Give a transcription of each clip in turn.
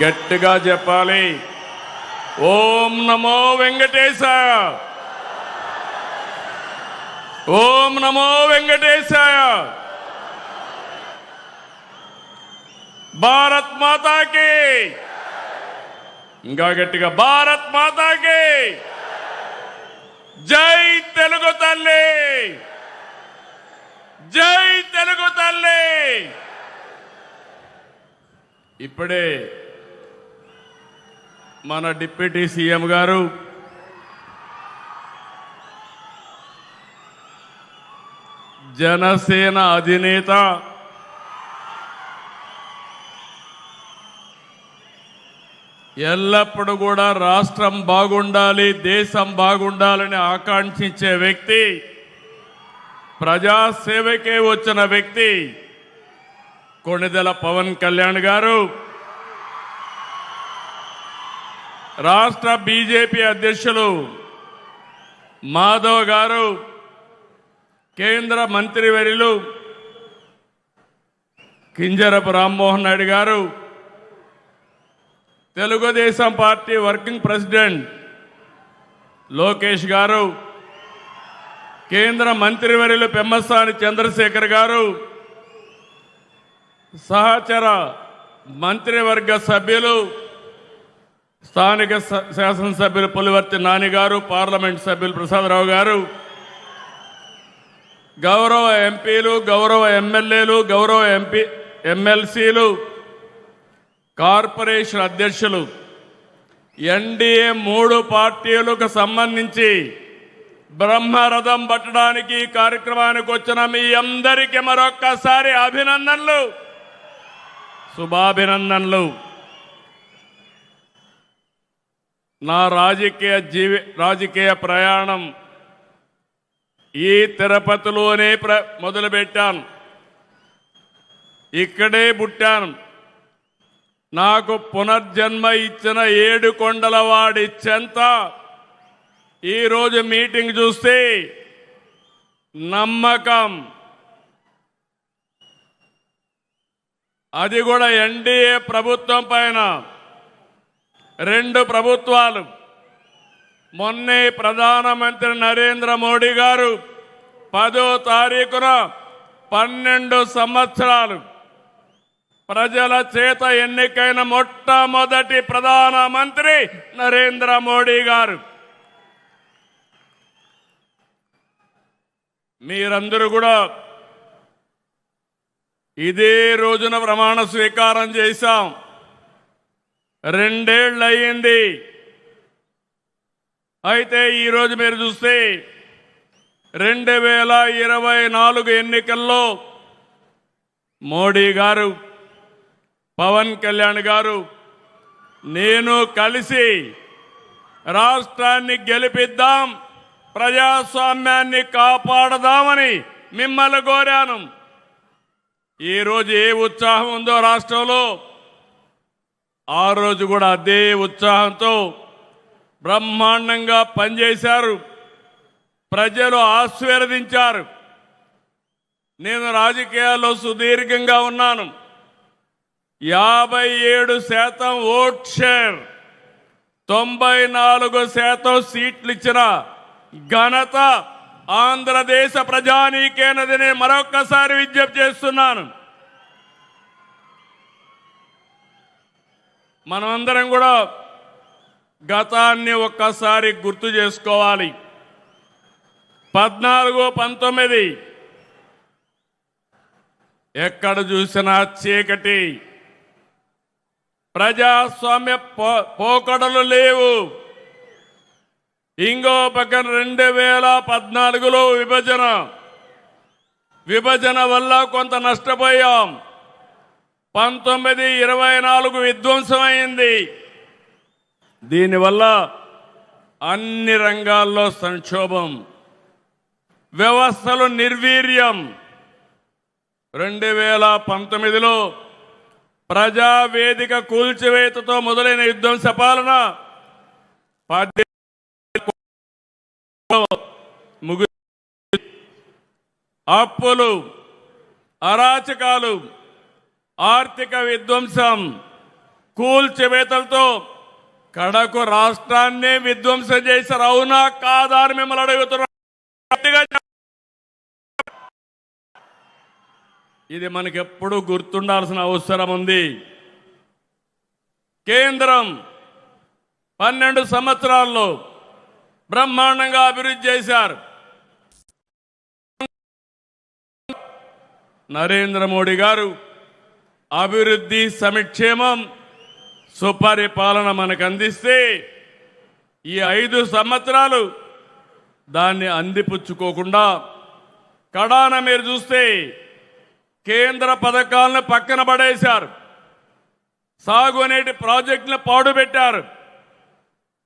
గట్టిగా చెప్పాలి. ఓం నమో వెంకటేశాయ. ఓం నమో వెంకటేశాయ. భారత్ మాతాకి. ఇంకా గట్టిగా భారత్ మాతాకి. జై తెలుగు తల్లి. జై తెలుగు తల్లి. ఇప్పుడే మన డిప్యూటీ సీఎం గారు జనసేన అధినేత ఎల్లప్పుడూ కూడా రాష్ట్రం బాగుండాలి, దేశం బాగుండాలని ఆకాంక్షించే వ్యక్తి, ప్రజాసేవకే వచ్చిన వ్యక్తి కొణిదెల పవన్ కళ్యాణ్ గారు, రాష్ట్ర బీజేపీ అధ్యక్షులు మాధవ్ గారు, కేంద్ర మంత్రివర్యులు కింజరపు రామ్మోహన్ నాయుడు గారు, Telugu Desam party working president Lokesh గారు, కేంద్ర మంత్రివర్యులు పెమ్మసాని చంద్రశేఖర్ గారు, సహచర మంత్రివర్గ సభ్యులు స్థానిక శాసనసభ్యులు పులివర్తి నాని గారు, పార్లమెంట్ సభ్యులు ప్రసాదరావు గారు, గౌరవ ఎంపీలు, గౌరవ ఎమ్మెల్యేలు, గౌరవ ఎమ్మెల్సీలు, కార్పొరేషన్ అధ్యక్షులు, ఎన్డీఏ 3 పార్టీలకు సంబంధించి బ్రహ్మరథం పట్టడానికి కార్యక్రమానికి వచ్చిన మీ అందరికీ మరొక్కసారి అభినందనలు, శుభాభినందనలు. నా రాజకీయ ప్రయాణం ఈ తిరుపతిలోనే మొదలుపెట్టాను. ఇక్కడే పుట్టాను. నాకు పునర్జన్మ ఇచ్చిన 7 కొండల వాడి చెంత ఈరోజు మీటింగ్ చూస్తే నమ్మకం, అది కూడా ఎన్డీఏ ప్రభుత్వం పైన. 2 ప్రభుత్వాలు, మొన్నే ప్రధానమంత్రి నరేంద్ర మోడీ గారు 10వ తారీఖున 12 సంవత్సరాలు ప్రజల చేత ఎన్నికైన మొట్టమొదటి ప్రధానమంత్రి నరేంద్ర మోడీ గారు. మీరందరూ కూడా ఇదే రోజున ప్రమాణ స్వీకారం చేశాం. 2 ఏళ్ళు అయ్యింది. అయితే ఈరోజు మీరు చూస్తే 2024 ఎన్నికల్లో మోడీ గారు, పవన్ కళ్యాణ్ గారు, నేను కలిసి రాష్ట్రాన్ని గెలిపిద్దాం, ప్రజాస్వామ్యాన్ని కాపాడదామని మిమ్మల్ని కోరాను. ఈరోజు ఏ ఉత్సాహం ఉందో రాష్ట్రంలో, ఆ రోజు కూడా అదే ఉత్సాహంతో బ్రహ్మాండంగా పనిచేశారు. ప్రజలు ఆశీర్వదించారు. నేను రాజకీయాల్లో సుదీర్ఘంగా ఉన్నాను. 57% ఓట్ షేర్, 94% సీట్లు ఇచ్చిన ఘనత ఆంధ్రదేశ ప్రజానీకేనదని మరొక్కసారి విజ్ఞప్తి చేస్తున్నాను. మనమందరం కూడా గతాన్ని ఒక్కసారి గుర్తు చేసుకోవాలి. 14-19 ఎక్కడ చూసినా చీకటి, ప్రజాస్వామ్య పోకడలు లేవు. ఇంకో పక్కన 2014లో విభజన వల్ల కొంత నష్టపోయాం. 19-24 విధ్వంసమైంది. దీనివల్ల అన్ని రంగాల్లో సంక్షోభం, వ్యవస్థలు నిర్వీర్యం. 2019లో ప్రజావేదిక కూల్చివేతతో మొదలైన విధ్వంస పాలన అప్పులు, అరాచకాలు, ఆర్థిక విధ్వంసం, కూల్చివేతలతో కడకు రాష్ట్రాన్ని విధ్వంసం చేశారు. అవునా కాదా అని మిమ్మల్ని అడుగుతున్నా. ఇది మనకెప్పుడు గుర్తుండాల్సిన అవసరం ఉంది. కేంద్రం 12 సంవత్సరాల్లో బ్రహ్మాండంగా అభివృద్ధి చేశారు. నరేంద్ర మోడీ గారు అభివృద్ధి, సంక్షేమం, సుపరిపాలన మనకు అందిస్తే ఈ 5 సంవత్సరాలు దాన్ని అందిపుచ్చుకోకుండా కడాన మీరు చూస్తే కేంద్ర పథకాలను పక్కన పడేశారు. సాగునీటి ప్రాజెక్టులను పాడుపెట్టారు.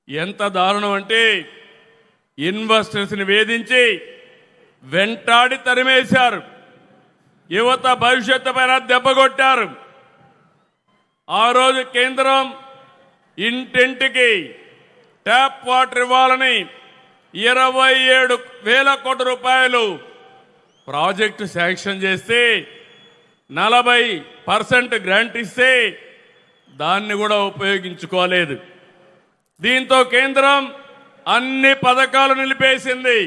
ఎంత దారుణం అంటే ఇన్వెస్టర్స్ని వేధించి వెంటాడి తరిమేశారు. యువత భవిష్యత్తు పైన దెబ్బకొట్టారు. ఆ రోజు కేంద్రం ఇంటింటికి ట్యాప్ వాటర్ ఇవ్వాలని 27,000 కోట్ల రూపాయలు ప్రాజెక్టు శాంక్షన్ చేస్తే 40% గ్రాంట్ ఇస్తే దాన్ని కూడా ఉపయోగించుకోలేదు. దీంతో కేంద్రం అన్ని పథకాలు నిలిపేసింది.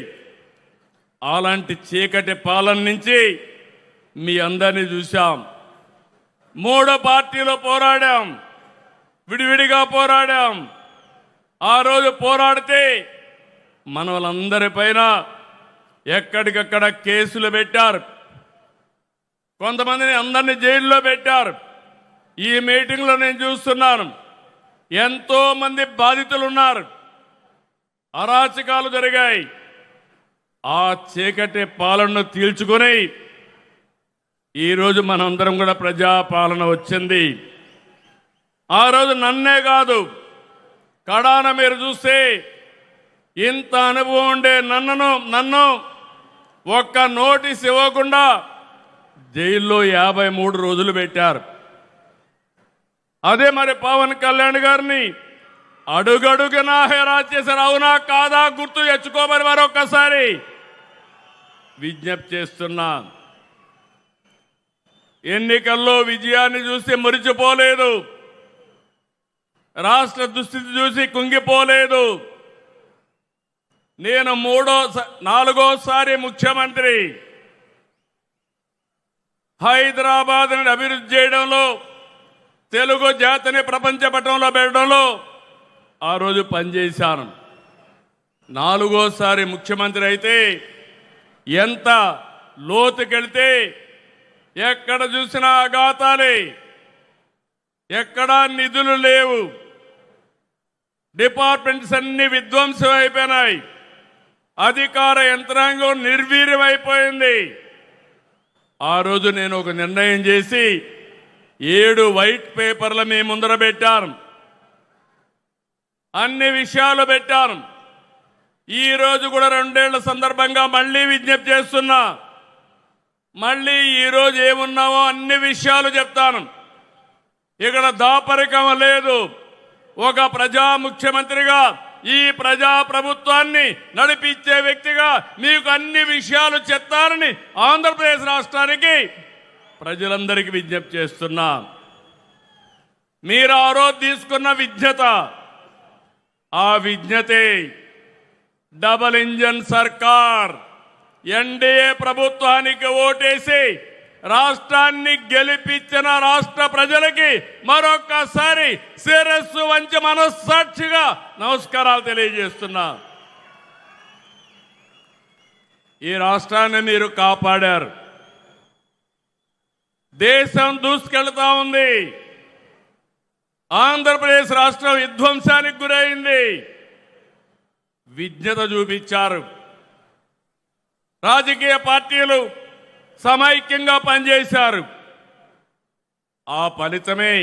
అలాంటి చీకటి పాలన నుంచి మీ అందరినీ చూశాం. 3 పార్టీలు పోరాడాం, విడివిడిగా పోరాడాం. ఆ రోజు పోరాడితే మన వాళ్ళందరిపైన ఎక్కడికక్కడ కేసులు పెట్టారు. కొంతమందిని అందరినీ జైల్లో పెట్టారు. ఈ మీటింగ్లో నేను చూస్తున్నాను, ఎంతో మంది బాధితులు ఉన్నారు. అరాచకాలు జరిగాయి. ఆ చీకటి పాలనను తీల్చుకొని ఈరోజు మనందరం కూడా ప్రజాపాలన వచ్చింది. ఆ రోజు నన్నే కాదు, కడాన మీరు చూస్తే ఇంత అనుభవం ఉండే నన్ను ఒక్క నోటీస్ ఇవ్వకుండా జైల్లో 53 రోజులు పెట్టారు. అదే మరి పవన్ కళ్యాణ్ గారిని అడుగడుగునా హెరాస్ చేశారు. అవునా కాదా గుర్తు తెచ్చుకోమని మరొక్కసారి విజ్ఞప్తి చేస్తున్నా. ఎన్నికల్లో విజయాన్ని చూసి మురిచిపోలేదు, రాష్ట్ర దుస్థితి చూసి కుంగిపోలేదు. నేను 4వ ముఖ్యమంత్రి. హైదరాబాద్ అభివృద్ధి చేయడంలో, తెలుగు జాతిని ప్రపంచ పటంలో పెట్టడంలో ఆ రోజు పనిచేశాను. 4వ ముఖ్యమంత్రి అయితే ఎంత లోతుకెళ్తే ఎక్కడ చూసినా అఘాతాలే, ఎక్కడా నిధులు లేవు, డిపార్ట్మెంట్స్ అన్ని విధ్వంసం అయిపోయినాయి, అధికార యంత్రాంగం నిర్వీర్యమైపోయింది. ఆ రోజు నేను ఒక నిర్ణయం చేసి 7 వైట్ పేపర్లు మీ ముందర పెట్టాను. అన్ని విషయాలు పెట్టాను. ఈ రోజు కూడా 2 ఏళ్ల సందర్భంగా మళ్ళీ విజ్ఞప్తి చేస్తున్నా. మళ్ళీ ఈరోజు ఏమున్నావో అన్ని విషయాలు చెప్తాను. ఇక్కడ దాపరికం లేదు. ఒక ప్రజా ముఖ్యమంత్రిగా, ఈ ప్రజా ప్రభుత్వాన్ని నడిపించే వ్యక్తిగా మీకు అన్ని విషయాలు చెప్తానని ఆంధ్రప్రదేశ్ రాష్ట్రానికి ప్రజలందరికీ విజ్ఞప్తి చేస్తున్నా. మీరు ఆ రోజు తీసుకున్న విజ్ఞత, ఆ విజ్ఞతే డబుల్ ఇంజన్ సర్కార్ ఎన్డీఏ ప్రభుత్వానికి ఓటేసి రాష్ట్రాన్ని గెలిపించిన రాష్ట్ర ప్రజలకి మరొక్కసారి శిరస్సు వంచి మనస్సాక్షిగా నమస్కారాలు తెలియజేస్తున్నా. ఈ రాష్ట్రాన్ని మీరు కాపాడారు. దేశం దూసుకెళ్తా ఉంది. ఆంధ్రప్రదేశ్ రాష్ట్రం విధ్వంసానికి గురైంది. విజ్ఞత చూపించారు. రాజకీయ పార్టీలు సమైక్యంగా పనిచేశారు. ఆ ఫలితమే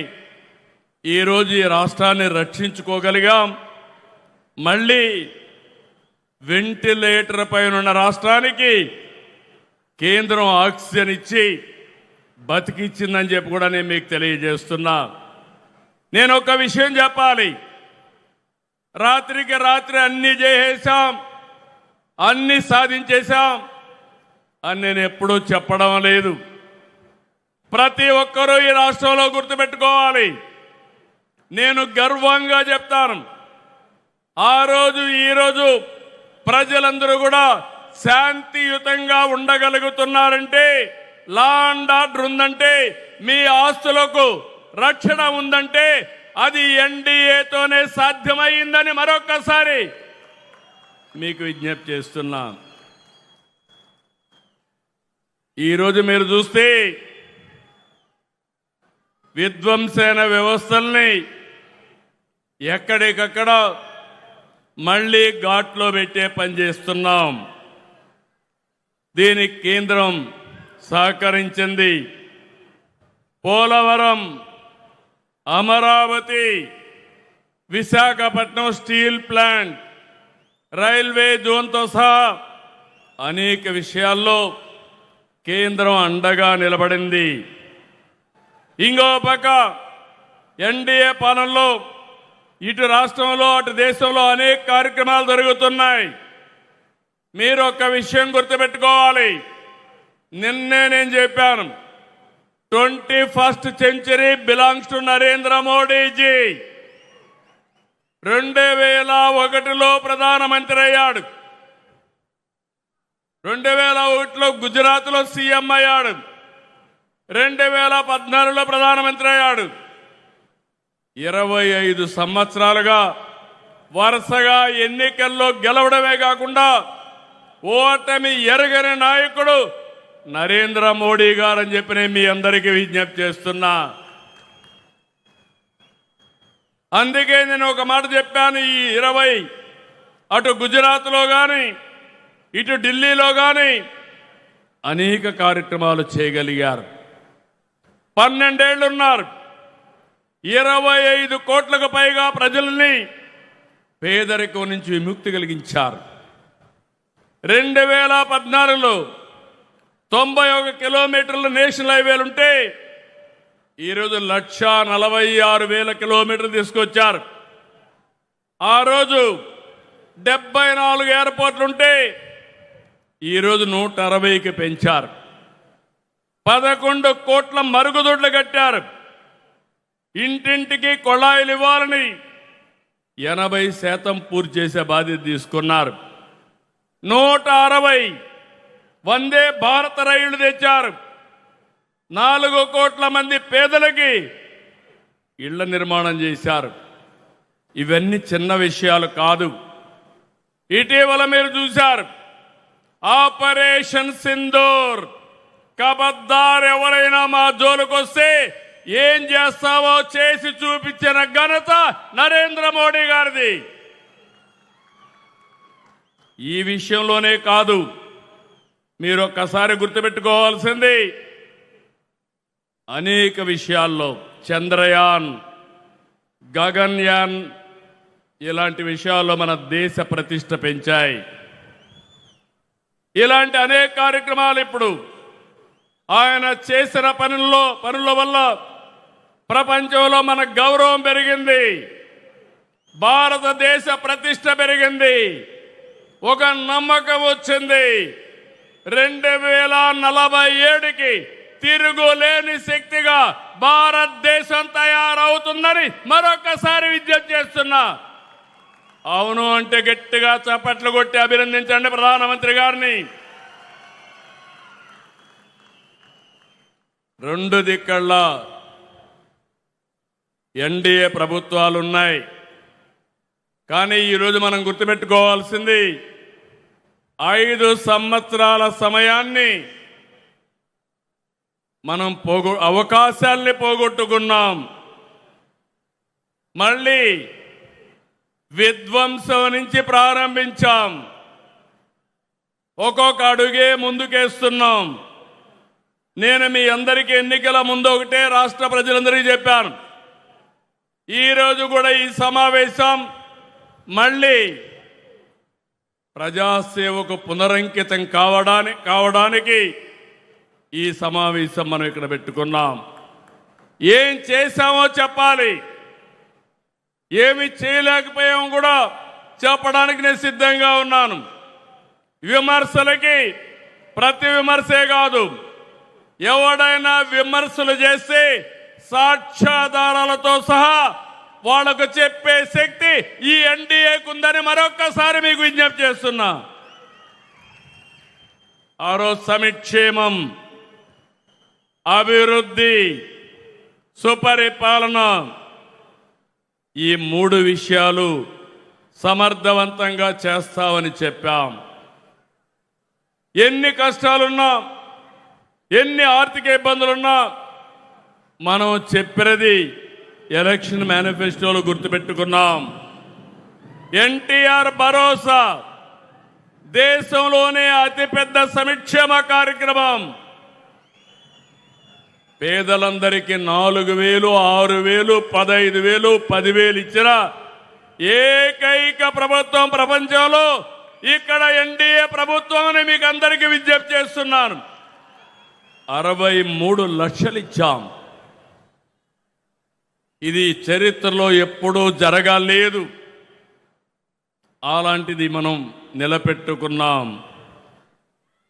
ఈరోజు ఈ రాష్ట్రాన్ని రక్షించుకోగలిగాం. మళ్ళీ వెంటిలేటర్ పైన ఉన్న రాష్ట్రానికి కేంద్రం ఆక్సిజన్ ఇచ్చి బతికిచ్చిందని చెప్పి కూడా నేను మీకు తెలియజేస్తున్నా. నేను ఒక విషయం చెప్పాలి. రాత్రికి రాత్రి అన్ని చేసేశాం, అన్ని సాధించేశాం అని నేను ఎప్పుడూ చెప్పడం లేదు. ప్రతి ఒక్కరూ ఈ రాష్ట్రంలో గుర్తుపెట్టుకోవాలి. నేను గర్వంగా చెప్తాను, ఆ రోజు ఈ రోజు ప్రజలందరూ కూడా శాంతియుతంగా ఉండగలుగుతున్నారంటే, లా అండ్ ఆర్డర్ ఉందంటే, మీ ఆస్తులకు రక్షణ ఉందంటే అది ఎన్డీఏతోనే సాధ్యమైందని మరొక్కసారి మీకు విజ్ఞప్తి చేస్తున్నా. ఈరోజు మీరు చూస్తే విధ్వంసన వ్యవస్థల్ని ఎక్కడికక్కడ మళ్ళీ ఘాట్లో పెట్టే పని చేస్తున్నాం. దీనికి కేంద్రం సహకరించింది. Polavaram, Amaravati, Visakhapatnam steel plant, railway జోన్తో సహా అనేక విషయాల్లో కేంద్రం అండగా నిలబడింది. ఇంకో పక్క ఎన్డీఏ పాలనలో ఇటు రాష్ట్రంలో అటు దేశంలో అనేక కార్యక్రమాలు జరుగుతున్నాయి. మీరు ఒక విషయం గుర్తుపెట్టుకోవాలి. నిన్నే నేను చెప్పాను, 21st century belongs to Narendra Modi ji. 2001లో ప్రధానమంత్రి అయ్యాడు. 2001లో గుజరాత్లో సీఎం అయ్యాడు. 2014లో ప్రధానమంత్రి అయ్యాడు. 25 సంవత్సరాలుగా వరుసగా ఎన్నికల్లో గెలవడమే కాకుండా ఓటమి ఎరగని నాయకుడు నరేంద్ర మోడీ గారు అని చెప్పి నేను మీ అందరికీ విజ్ఞప్తి చేస్తున్నా. అందుకే నేను ఒక మాట చెప్పాను, ఈ 20 అటు గుజరాత్లో కానీ ఇటు ఢిల్లీలో కానీ అనేక కార్యక్రమాలు చేయగలిగారు. 12 ఏళ్ళు ఉన్నారు. 25 కోట్లకు పైగా ప్రజల్ని పేదరికం నుంచి విముక్తి కలిగించారు. 2014లో 91 కిలోమీటర్ల నేషనల్ హైవేలుంటే ఈరోజు 1,46,000 కిలోమీటర్లు తీసుకొచ్చారు. ఆ రోజు 74 ఎయిర్పోర్ట్లుంటే ఈరోజు 160కి పెంచారు. 11 కోట్ల మరుగుదొడ్లు కట్టారు. ఇంటింటికి కొళాయిలు ఇవ్వాలని 80% పూర్తి చేసే బాధ్యత తీసుకున్నారు. 160 వందే భారత రైళ్లు తెచ్చారు. 4 కోట్ల మంది పేదలకి ఇళ్ల నిర్మాణం చేశారు. ఇవన్నీ చిన్న విషయాలు కాదు. ఇటీవల మీరు చూశారు ఆపరేషన్ సింధూర్. కబద్దార్, ఎవరైనా మా జోలుకొస్తే ఏం చేస్తావో చేసి చూపించిన ఘనత నరేంద్ర మోడీ గారిది. ఈ విషయంలోనే కాదు, మీరు ఒక్కసారి గుర్తుపెట్టుకోవాల్సింది అనేక విషయాల్లో చంద్రయాన్, గగన్యాన్ ఇలాంటి విషయాల్లో మన దేశ ప్రతిష్ట పెంచాయి. ఇలాంటి అనేక కార్యక్రమాలు ఇప్పుడు ఆయన చేసిన పనుల వల్ల ప్రపంచంలో మన గౌరవం పెరిగింది. భారతదేశ ప్రతిష్ట పెరిగింది. ఒక నమ్మకం వచ్చింది. 2047కి తిరుగులేని శక్తిగా భారతదేశం తయారవుతుందని మరొకసారి విజ్ఞప్తి చేస్తున్నా. అవును అంటే గట్టిగా చప్పట్లు కొట్టి అభినందించండి ప్రధానమంత్రి గారిని. 2 దిక్కళ్ళ ఎన్డీఏ ప్రభుత్వాలు ఉన్నాయి. కానీ ఈరోజు మనం గుర్తుపెట్టుకోవాల్సింది 5 సంవత్సరాల సమయాన్ని మనం అవకాశాల్ని పోగొట్టుకున్నాం. మళ్ళీ విధ్వంసం నుంచి ప్రారంభించాం. ఒక్కొక్క అడుగే ముందుకేస్తున్నాం. నేను మీ అందరికీ ఎన్నికల ముందు ఒకటే రాష్ట్ర ప్రజలందరికీ చెప్పాను. ఈరోజు కూడా ఈ సమావేశం మళ్ళీ ప్రజాసేవకు పునరంకితం కావడానికి ఈ సమావేశం మనం ఇక్కడ పెట్టుకున్నాం. ఏం చేశామో చెప్పాలి, ఏమి చేయలేకపోయామో కూడా చెప్పడానికి నేను సిద్ధంగా ఉన్నాను. విమర్శలకి ప్రతి విమర్శే కాదు, ఎవడైనా విమర్శలు చేస్తే సాక్ష్యాధారాలతో సహా వాళ్ళకు చెప్పే శక్తి ఈ ఎన్డీఏకు ఉందని మరొక్కసారి మీకు విజ్ఞప్తి చేస్తున్నా. ఆ రోజు సంక్షేమం, అభివృద్ధి, సుపరిపాలన, ఈ 3 విషయాలు సమర్థవంతంగా చేస్తామని చెప్పాం. ఎన్ని కష్టాలున్నా, ఎన్ని ఆర్థిక ఇబ్బందులున్నా మనం చెప్పినది ఎలక్షన్ మేనిఫెస్టోలో గుర్తుపెట్టుకున్నాం. ఎన్టీఆర్ భరోసా దేశంలోనే అతిపెద్ద సంక్షేమ కార్యక్రమం. పేదలందరికీ 4,000, 6,000, 15,000, 10,000 ఇచ్చిన ఏకైక ప్రభుత్వం ప్రపంచంలో ఇక్కడ ఎన్డీఏ ప్రభుత్వం అని మీకు అందరికీ విజ్ఞప్తి చేస్తున్నాను. 63 లక్షలు ఇచ్చాం. ఇది చరిత్రలో ఎప్పుడూ జరగలేదు. అలాంటిది మనం నిలబెట్టుకున్నాం.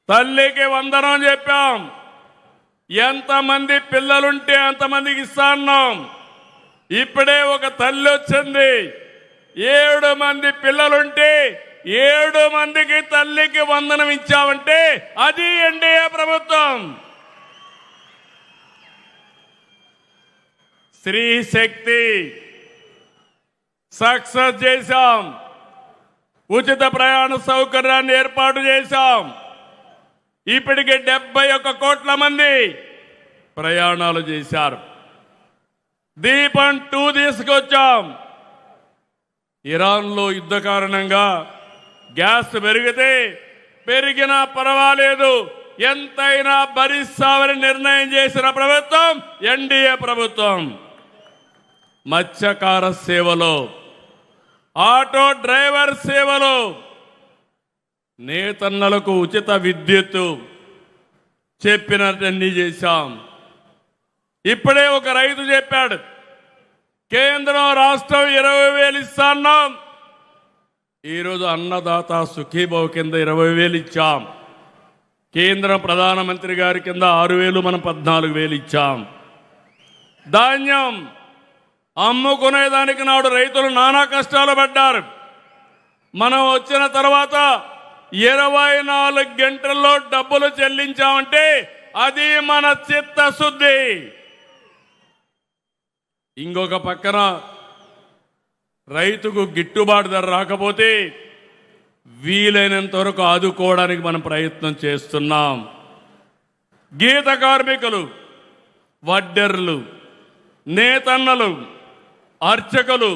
తల్లికి వందనం చెప్పాం. ఎంతమంది పిల్లలుంటే అంతమందికి ఇస్తాన్నాం. ఇప్పుడే ఒక తల్లి వచ్చింది. 7 మంది పిల్లలుంటే 7 మందికి తల్లికి వందనం ఇచ్చామంటే అది ఎన్డీఏ ప్రభుత్వం. స్త్రీ శక్తి సక్సెస్ చేశాం. ఉచిత ప్రయాణ సౌకర్యాన్ని ఏర్పాటు చేశాం. ఇప్పటికే 71 కోట్ల మంది ప్రయాణాలు చేశారు. దీపం 2 తీసుకొచ్చాం. ఇరాన్లో యుద్ధ కారణంగా గ్యాస్ పెరిగినా పర్వాలేదు, ఎంతైనా భరిస్తామని నిర్ణయం చేసిన ప్రభుత్వం ఎన్డీఏ ప్రభుత్వం. మత్స్యకార సేవలో, ఆటో డ్రైవర్ సేవలో, నేతన్నలకు ఉచిత విద్యుత్తు చెప్పినట్టు చేశాం. ఇప్పుడే ఒక రైతు చెప్పాడు, కేంద్రం రాష్ట్రం 20,000 ఇస్తాన్నాం. ఈరోజు అన్నదాత సుఖీభావ కింద 20,000 ఇచ్చాం. కేంద్రం ప్రధానమంత్రి గారి కింద 6,000, మనం 14,000 ఇచ్చాం. ధాన్యం అమ్ముకునేదానికి నాడు రైతులు నానా కష్టాలు పడ్డారు. మనం వచ్చిన తర్వాత 24 గంటల్లో డబ్బులు చెల్లించామంటే అది మన చిత్తశుద్ధి. ఇంకొక పక్కన రైతుకు గిట్టుబాటు ధర రాకపోతే వీలైనంత వరకు ఆదుకోవడానికి మనం ప్రయత్నం చేస్తున్నాం. గీత కార్మికులు, వడ్డెర్లు, నేతన్నలు, అర్చకులు,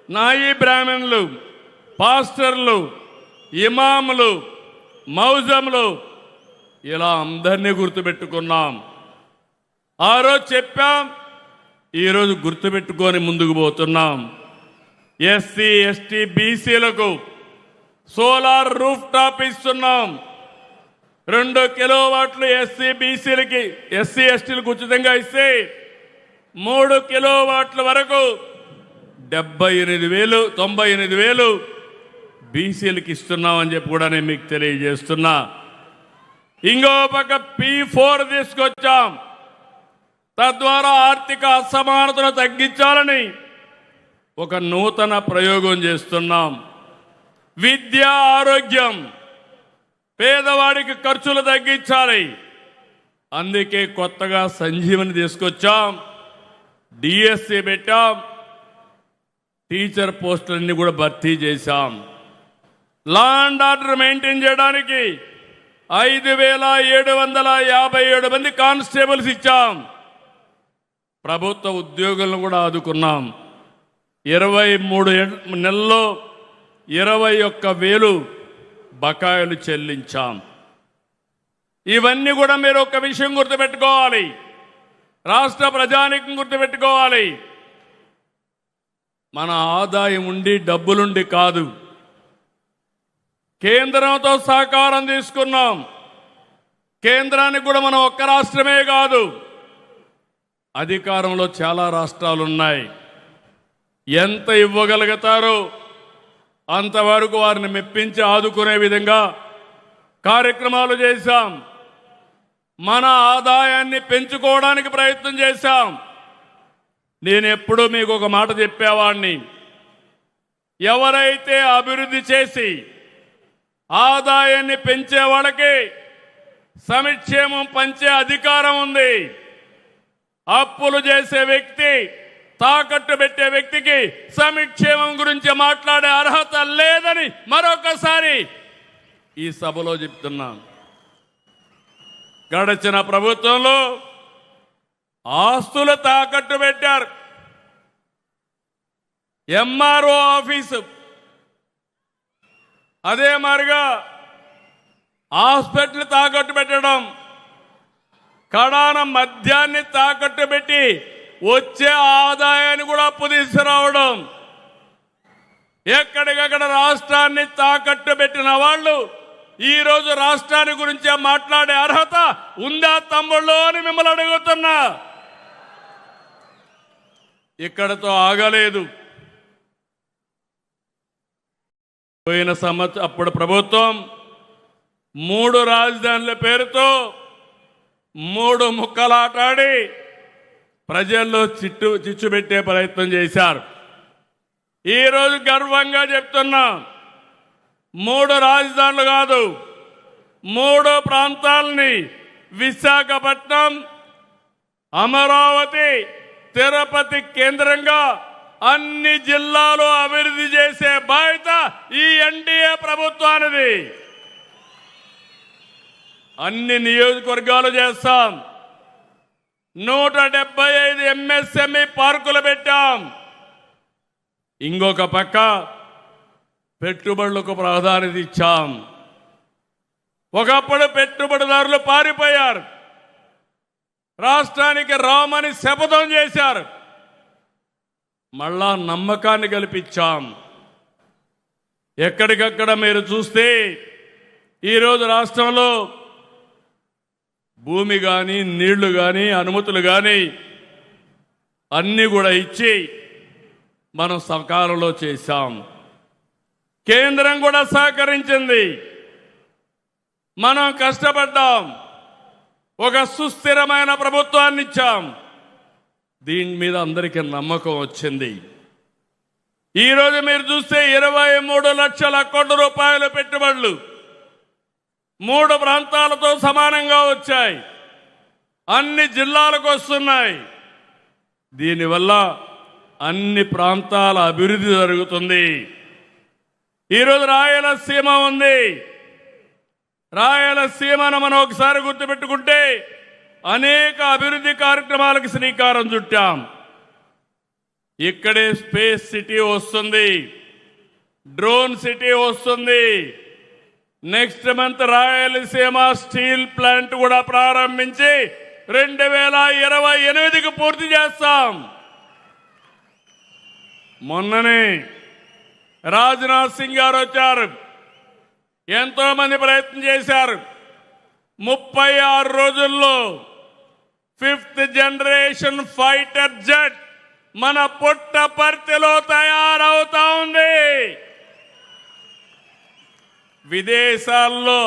నాయీ బ్రాహ్మణులు, పాస్టర్లు, ఇమాములు, మౌజములు, ఇలా అందరినీ గుర్తుపెట్టుకున్నాం. ఆ రోజు చెప్పాం, ఈరోజు గుర్తుపెట్టుకొని ముందుకు పోతున్నాం. ఎస్సీ, ఎస్టీ, బీసీలకు సోలార్ రూఫ్ టాప్ ఇస్తున్నాం. 2 కిలోవాట్లు ఎస్సీ బీసీలకి, ఎస్సీ ఎస్టీలకు ఉచితంగా ఇస్తే 3 కిలోవాట్ల వరకు 78,000, 98,000 బీసీలకు ఇస్తున్నామని చెప్పి కూడా నేను మీకు తెలియజేస్తున్నా. ఇంకో పక్క P4 తీసుకొచ్చాం. తద్వారా ఆర్థిక అసమానతను తగ్గించాలని ఒక నూతన ప్రయోగం చేస్తున్నాం. విద్య, ఆరోగ్యం, పేదవాడికి ఖర్చులు తగ్గించాలి. అందుకే కొత్తగా సంజీవని తీసుకొచ్చాం. డిఎస్సి పెట్టాం. టీచర్ పోస్టులన్నీ కూడా భర్తీ చేశాం. లా అండ్ ఆర్డర్ మెయింటైన్ చేయడానికి 5,757 మంది కానిస్టేబుల్స్ ఇచ్చాం. ప్రభుత్వ ఉద్యోగులను కూడా ఆదుకున్నాం. 23 నెలల్లో 21,000 బకాయిలు చెల్లించాం. ఇవన్నీ కూడా మీరు ఒక విషయం గుర్తుపెట్టుకోవాలి, రాష్ట్ర ప్రజానీకం గుర్తుపెట్టుకోవాలి. మన ఆదాయం ఉండి డబ్బులుండి కాదు, కేంద్రంతో సహకారం తీసుకున్నాం. కేంద్రానికి కూడా మనం ఒక్క రాష్ట్రమే కాదు, అధికారంలో చాలా రాష్ట్రాలు ఉన్నాయి. ఎంత ఇవ్వగలుగుతారో అంతవరకు వారిని మెప్పించి ఆదుకునే విధంగా కార్యక్రమాలు చేశాం. మన ఆదాయాన్ని పెంచుకోవడానికి ప్రయత్నం చేశాం. నేను ఎప్పుడూ మీకు ఒక మాట చెప్పేవాడిని, ఎవరైతే అభివృద్ధి చేసి ఆదాయాన్ని పెంచే వాళ్ళకి సంక్షేమం పంచే అధికారం ఉంది. అప్పులు చేసే వ్యక్తి, తాకట్టు పెట్టే వ్యక్తికి సంక్షేమం గురించి మాట్లాడే అర్హత లేదని మరొకసారి ఈ సభలో చెప్తున్నాను. గడిచిన ప్రభుత్వంలో ఆస్తులు తాకట్టు పెట్టారు. ఎంఆర్ఓ ఆఫీసు, అదే మాదిరిగా హాస్పిటల్ తాకట్టు పెట్టడం, కడాన మద్యాన్ని తాకట్టు పెట్టి వచ్చే ఆదాయాన్ని కూడా అప్పు తీసుకురావడం, ఎక్కడికక్కడ రాష్ట్రాన్ని తాకట్టు పెట్టిన వాళ్ళు ఈరోజు రాష్ట్రాన్ని గురించి మాట్లాడే అర్హత ఉందా తమ్ముళ్ళు అని మిమ్మల్ని అడుగుతున్నా. ఇక్కడతో ఆగలేదు. పోయిన సంవత్సరం అప్పుడు ప్రభుత్వం 3 రాజధానుల పేరుతో 3 ముక్కలాటాడి ప్రజల్లో చిచ్చు పెట్టే ప్రయత్నం చేశారు. ఈరోజు గర్వంగా చెప్తున్నా, 3 రాజధానులు కాదు, 3 ప్రాంతాలని విశాఖపట్నం, అమరావతి, తిరుపతి కేంద్రంగా అన్ని జిల్లాలు అభివృద్ధి చేసే బాధ్యత ఈ ఎన్డీఏ ప్రభుత్వానిది. అన్ని నియోజకవర్గాలు చేస్తాం. 175 ఎంఎస్ఎంఈ పార్కులు పెట్టాం. ఇంకొక పక్క పెట్టుబడులకు ప్రాధాన్యత ఇచ్చాం. ఒకప్పుడు పెట్టుబడిదారులు పారిపోయారు, రాష్ట్రానికి రామని శపథం చేశారు. మళ్ళా నమ్మకాన్ని కల్పించాం. ఎక్కడికక్కడ మీరు చూస్తే ఈరోజు రాష్ట్రంలో భూమి కానీ, నీళ్లు కానీ, అనుమతులు కానీ అన్నీ కూడా ఇచ్చి మనం సకాలంలో చేశాం. కేంద్రం కూడా సహకరించింది. మనం కష్టపడ్డాం, ఒక సుస్థిరమైన ప్రభుత్వాన్ని ఇచ్చాం. దీని మీద అందరికీ నమ్మకం వచ్చింది. ఈరోజు మీరు చూస్తే 23 లక్షల కోట్ల రూపాయల పెట్టుబడులు 3 ప్రాంతాలతో సమానంగా వచ్చాయి. అన్ని జిల్లాలకు వస్తున్నాయి. దీనివల్ల అన్ని ప్రాంతాల అభివృద్ధి జరుగుతుంది. ఈరోజు రాయలసీమ ఉంది. రాయలసీమను మనం ఒకసారి గుర్తుపెట్టుకుంటే అనేక అభివృద్ధి కార్యక్రమాలకు శ్రీకారం చుట్టాం. ఇక్కడే స్పేస్ సిటీ వస్తుంది, డ్రోన్ సిటీ వస్తుంది. Next month Rayalaseema steel plant కూడా ప్రారంభించి 2028కి పూర్తి చేస్తాం. మొన్ననే రాజ్నాథ్ సింగ్ గారు వచ్చారు, ఎంతో మంది ప్రయత్నం చేశారు. 36 రోజుల్లో 5th జనరేషన్ ఫైటర్ జెట్ మన పుట్టపర్తిలో తయారవుతా ఉంది. విదేశాల్లో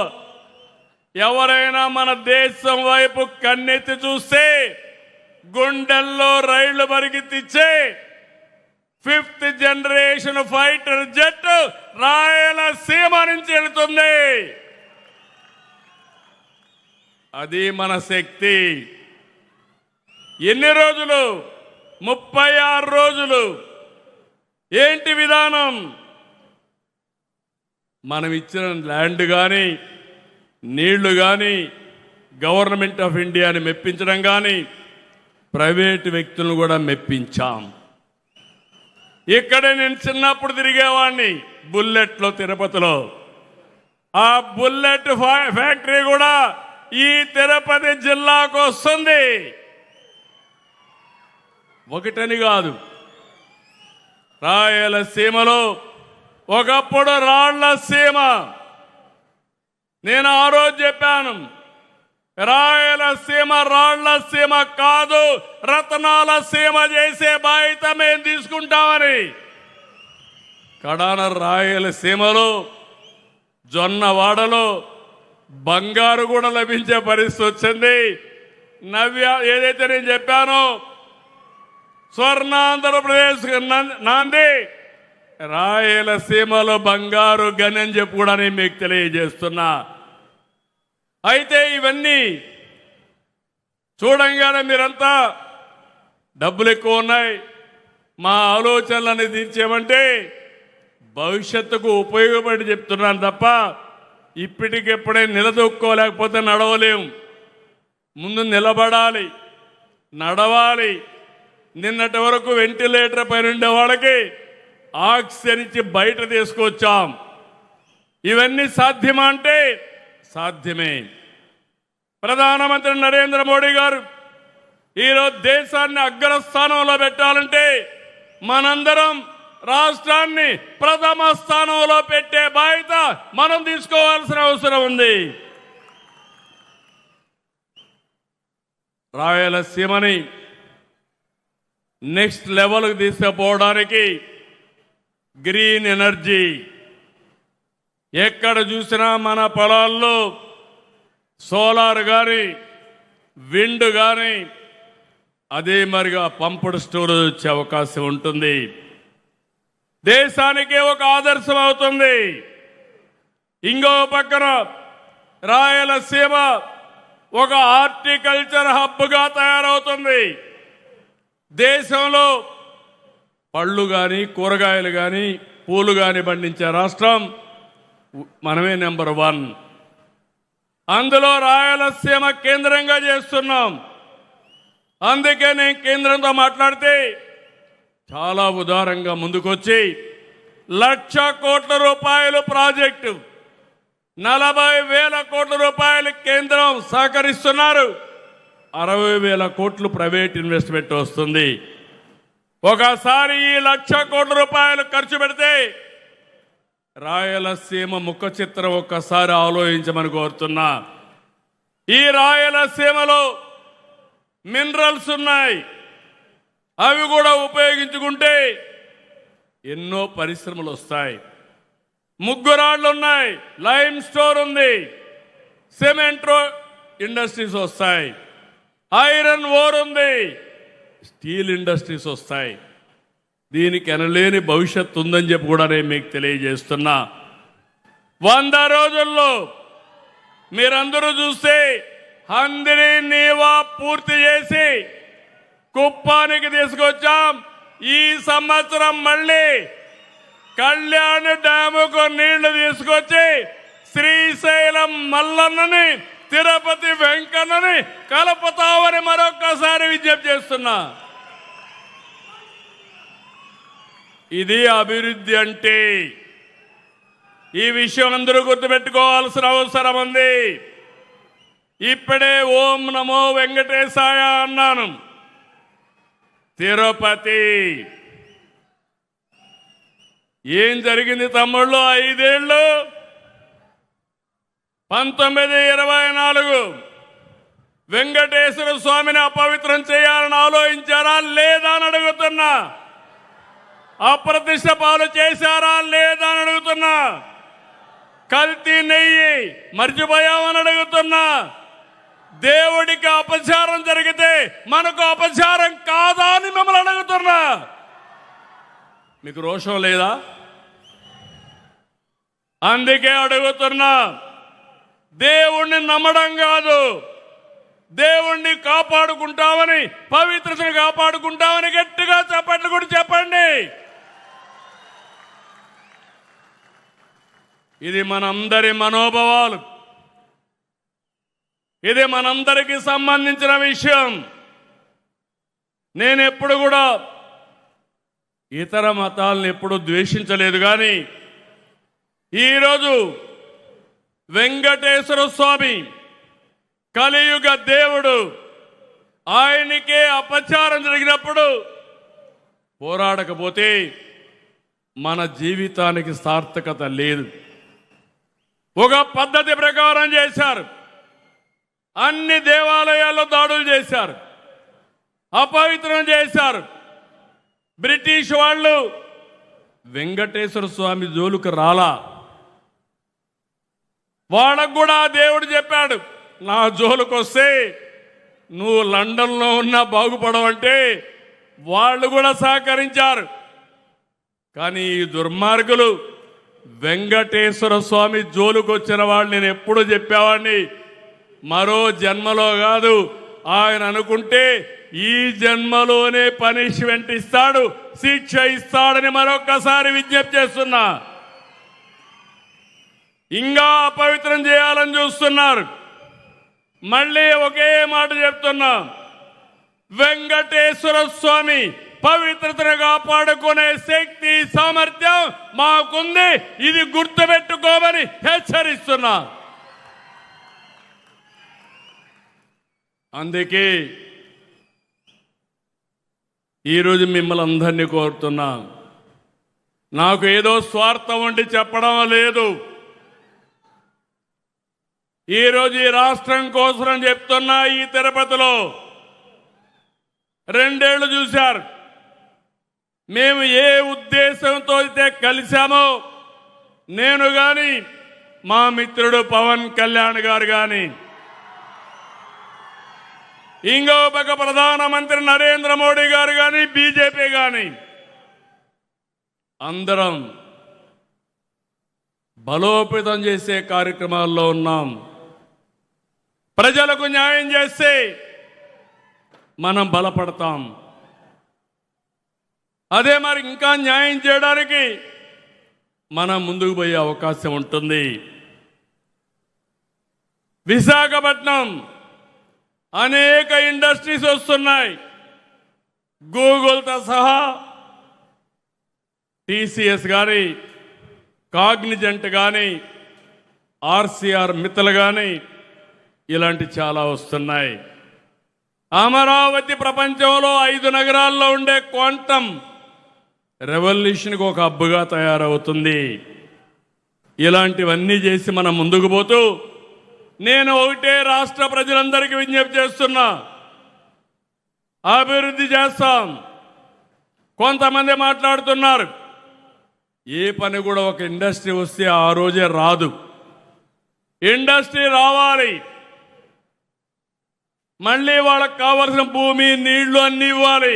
ఎవరైనా మన దేశం వైపు కన్నెత్తి చూస్తే గుండెల్లో రైళ్లు పరిగెత్తిచ్చే 5th generation fighter jet Rayalaseema నుంచి వెళుతుంది. అది మన శక్తి. ఎన్ని రోజులు? 36 రోజులు. ఏంటి విధానం? మనం ఇచ్చిన ల్యాండ్ కానీ, నీళ్లు కానీ, గవర్నమెంట్ ఆఫ్ ఇండియాని మెప్పించడం కానీ, ప్రైవేటు వ్యక్తులను కూడా మెప్పించాం. ఇక్కడే నేను చిన్నప్పుడు తిరిగేవాడిని బుల్లెట్లో, తిరుపతిలో. ఆ బుల్లెట్ ఫ్యాక్టరీ కూడా ఈ తిరుపతి జిల్లాకు వస్తుంది. ఒకటని కాదు, రాయలసీమలో ఒకప్పుడు రాళ్ల సీమ. నేను ఆ రోజు చెప్పాను, రాయలసీమ రాళ్ల సీమ కాదు, రత్నాల సీమ చేసే బాధ్యత మేము తీసుకుంటామని. కడాన రాయలసీమలో జొన్నవాడలో బంగారు కూడా లభించే పరిస్థితి వచ్చింది. నవ్య ఏదైతే నేను చెప్పానో, స్వర్ణాంధ్రప్రదేశ్ నాంది, రాయలసీమలో బంగారు గని అని చెప్పి కూడా నేను మీకు తెలియజేస్తున్నా. అయితే ఇవన్నీ చూడంగానే మీరంతా డబ్బులు ఎక్కువ ఉన్నాయి, మా ఆలోచనలని తీర్చేమంటే భవిష్యత్తుకు ఉపయోగపడి చెప్తున్నాను తప్ప ఇప్పటికెప్పుడే నిలదొక్కోలేకపోతే నడవలేము. ముందు నిలబడాలి, నడవాలి. నిన్నటి వరకు వెంటిలేటర్ పైన ఉండే వాళ్ళకి ఆక్సిజన్ ఇచ్చి బయట తీసుకొచ్చాం. ఇవన్నీ సాధ్యమా అంటే సాధ్యమే. ప్రధానమంత్రి నరేంద్ర మోడీ గారు ఈరోజు దేశాన్ని అగ్రస్థానంలో పెట్టాలంటే మనందరం రాష్ట్రాన్ని ప్రథమ స్థానంలో పెట్టే బాధ్యత మనం తీసుకోవాల్సిన అవసరం ఉంది. రాయలసీమని నెక్స్ట్ లెవెల్కి తీసుకుపోవడానికి గ్రీన్ ఎనర్జీ, ఎక్కడ చూసినా మన పొలాల్లో సోలార్ కానీ విండ్ కానీ అదే మరిగా పంపుడు స్టోరేజ్ వచ్చే అవకాశం ఉంటుంది. దేశానికే ఒక ఆదర్శం అవుతుంది. ఇంకో పక్కన రాయలసీమ ఒక హార్టికల్చర్ హబ్గా తయారవుతుంది. దేశంలో పళ్ళు కానీ కూరగాయలు కానీ పూలు కానీ పండించే రాష్ట్రం మనమే నెంబర్ 1. అందులో రాయలసీమ కేంద్రంగా చేస్తున్నాం. అందుకే నేను కేంద్రంతో మాట్లాడితే చాలా ఉదారంగా ముందుకొచ్చి 1,00,000 కోట్ల రూపాయలు ప్రాజెక్టు, 40,000 కోట్ల రూపాయలు కేంద్రం సహకరిస్తున్నారు, 60,000 కోట్లు ప్రైవేట్ ఇన్వెస్ట్మెంట్ వస్తుంది. ఒకసారి ఈ 1,00,000 కోట్ల రూపాయలు ఖర్చు పెడితే రాయలసీమ ముఖ చిత్రం ఒక్కసారి ఆలోచించమని కోరుతున్నా. ఈ రాయలసీమలో మినరల్స్ ఉన్నాయి, అవి కూడా ఉపయోగించుకుంటే ఎన్నో పరిశ్రమలు వస్తాయి. ముగ్గురాళ్ళు ఉన్నాయి, లైమ్ స్టోర్ ఉంది, సిమెంట్ ఇండస్ట్రీస్ వస్తాయి, ఐరన్ ఓర్ ఉంది, స్టీల్ ఇండస్ట్రీస్ వస్తాయి. దీనికి ఎనలేని భవిష్యత్తు ఉందని చెప్పి కూడా నేను మీకు తెలియజేస్తున్నా. 100 రోజుల్లో మీరందరూ చూస్తే హందిని నీవా పూర్తి చేసి కుప్పానికి తీసుకొచ్చాం. ఈ సంవత్సరం మళ్ళీ కళ్యాణ్ డ్యాముకు నీళ్లు తీసుకొచ్చి శ్రీశైలం మల్లన్నని తిరుపతి వెంకన్నని కలుపుతామని మరొక్కసారి విజ్ఞప్తి చేస్తున్నా. ఇది అభివృద్ధి అంటే. ఈ విషయం అందరూ గుర్తుపెట్టుకోవాల్సిన అవసరం ఉంది. ఇప్పుడే ఓం నమో వెంకటేశాయ అన్నాను. తిరుపతి ఏం జరిగింది తమ్ముళ్ళు? 5 ఏళ్ళు 1924 వెంకటేశ్వర స్వామిని అపవిత్రం చేయాలని ఆలోచించారా లేదా అని అడుగుతున్నా. అప్రతిష్ట పాలు చేశారా లేదా అని అడుగుతున్నా. కల్తీ నెయ్యి మర్చిపోయామని అడుగుతున్నా. దేవుడికి అపచారం జరిగితే మనకు అపచారం కాదా అని మిమ్మల్ని అడుగుతున్నా. మీకు రోషం లేదా? అందుకే అడుగుతున్నా. దేవుణ్ణి నమ్మడం కాదు, దేవుణ్ణి కాపాడుకుంటామని, పవిత్రతను కాపాడుకుంటామని గట్టిగా చప్పట్లు కూడా చెప్పండి. ఇది మనందరి మనోభావాలు, ఇది మనందరికీ సంబంధించిన విషయం. నేను ఎప్పుడు కూడా ఇతర మతాలను ఎప్పుడు ద్వేషించలేదు. కానీ ఈరోజు వెంకటేశ్వర స్వామి కలియుగ దేవుడు, ఆయనకే అపచారం జరిగినప్పుడు పోరాడకపోతే మన జీవితానికి సార్థకత లేదు. ఒక పద్ధతి ప్రకారం చేశారు. అన్ని దేవాలయాల్లో దాడులు చేశారు, అపవిత్రం చేశారు. బ్రిటిష్ వాళ్ళు వెంకటేశ్వర స్వామి జోలుకు రాలా. వాళ్ళకు కూడా దేవుడు చెప్పాడు, నా జోలుకు వస్తే నువ్వు లండన్లో ఉన్నా బాగుపడవంటే వాళ్ళు కూడా సహకరించారు. కానీ ఈ దుర్మార్గులు వెంకటేశ్వర స్వామి జోలుకొచ్చిన వాళ్ళు నేను ఎప్పుడూ చెప్పేవాడిని, మరో జన్మలో కాదు, ఆయన అనుకుంటే ఈ జన్మలోనే పనిష్మెంట్ ఇస్తాడు, శిక్ష ఇస్తాడని మరొక్కసారి విజ్ఞప్తి చేస్తున్నా. ఇంకా అపవిత్రం చేయాలని చూస్తున్నారు. మళ్ళీ ఒకే మాట చెప్తున్నా, వెంకటేశ్వర స్వామి పవిత్రతను కాపాడుకునే శక్తి సామర్థ్యం మాకుంది, ఇది గుర్తుపెట్టుకోమని హెచ్చరిస్తున్నా. అందుకే ఈరోజు మిమ్మల్ని అందరినీ కోరుతున్నా, నాకు ఏదో స్వార్థం ఉండి చెప్పడం లేదు. ఈరోజు ఈ రాష్ట్రం కోసం చెప్తున్నా. ఈ తిరుపతిలో 2 ఏళ్లు చూశారు. మేము ఏ ఉద్దేశంతో అయితే కలిశామో, నేను కానీ మా మిత్రుడు పవన్ కళ్యాణ్ గారు కానీ, ఇంకో పక్క ప్రధానమంత్రి నరేంద్ర మోడీ గారు కానీ, బీజేపీ కానీ, అందరం బలోపేతం చేసే కార్యక్రమాల్లో ఉన్నాం. ప్రజలకు న్యాయం చేస్తే మనం బలపడతాం. అదే మరి ఇంకా న్యాయం చేయడానికి మనం ముందుకు పోయే అవకాశం ఉంటుంది. విశాఖపట్నం అనేక ఇండస్ట్రీస్ వస్తున్నాయి. గూగుల్తో సహా టీసీఎస్ కానీ, కాగ్నిజెంట్ కానీ, ఆర్సీఆర్ మిత్తల్ కానీ, ఇలాంటి చాలా వస్తున్నాయి. అమరావతి ప్రపంచంలో 5 నగరాల్లో ఉండే క్వాంటమ్ రెవల్యూషన్కి ఒక హబ్గా తయారవుతుంది. ఇలాంటివన్నీ చేసి మనం ముందుకు పోతూ, నేను ఒకటే రాష్ట్ర ప్రజలందరికీ విజ్ఞప్తి చేస్తున్నా, అభివృద్ధి చేస్తాం. కొంతమంది మాట్లాడుతున్నారు, ఏ పని కూడా ఒక ఇండస్ట్రీ వస్తే ఆ రోజే రాదు. ఇండస్ట్రీ రావాలి, మళ్ళీ వాళ్ళకు కావలసిన భూమి, నీళ్లు అన్నీ ఇవ్వాలి,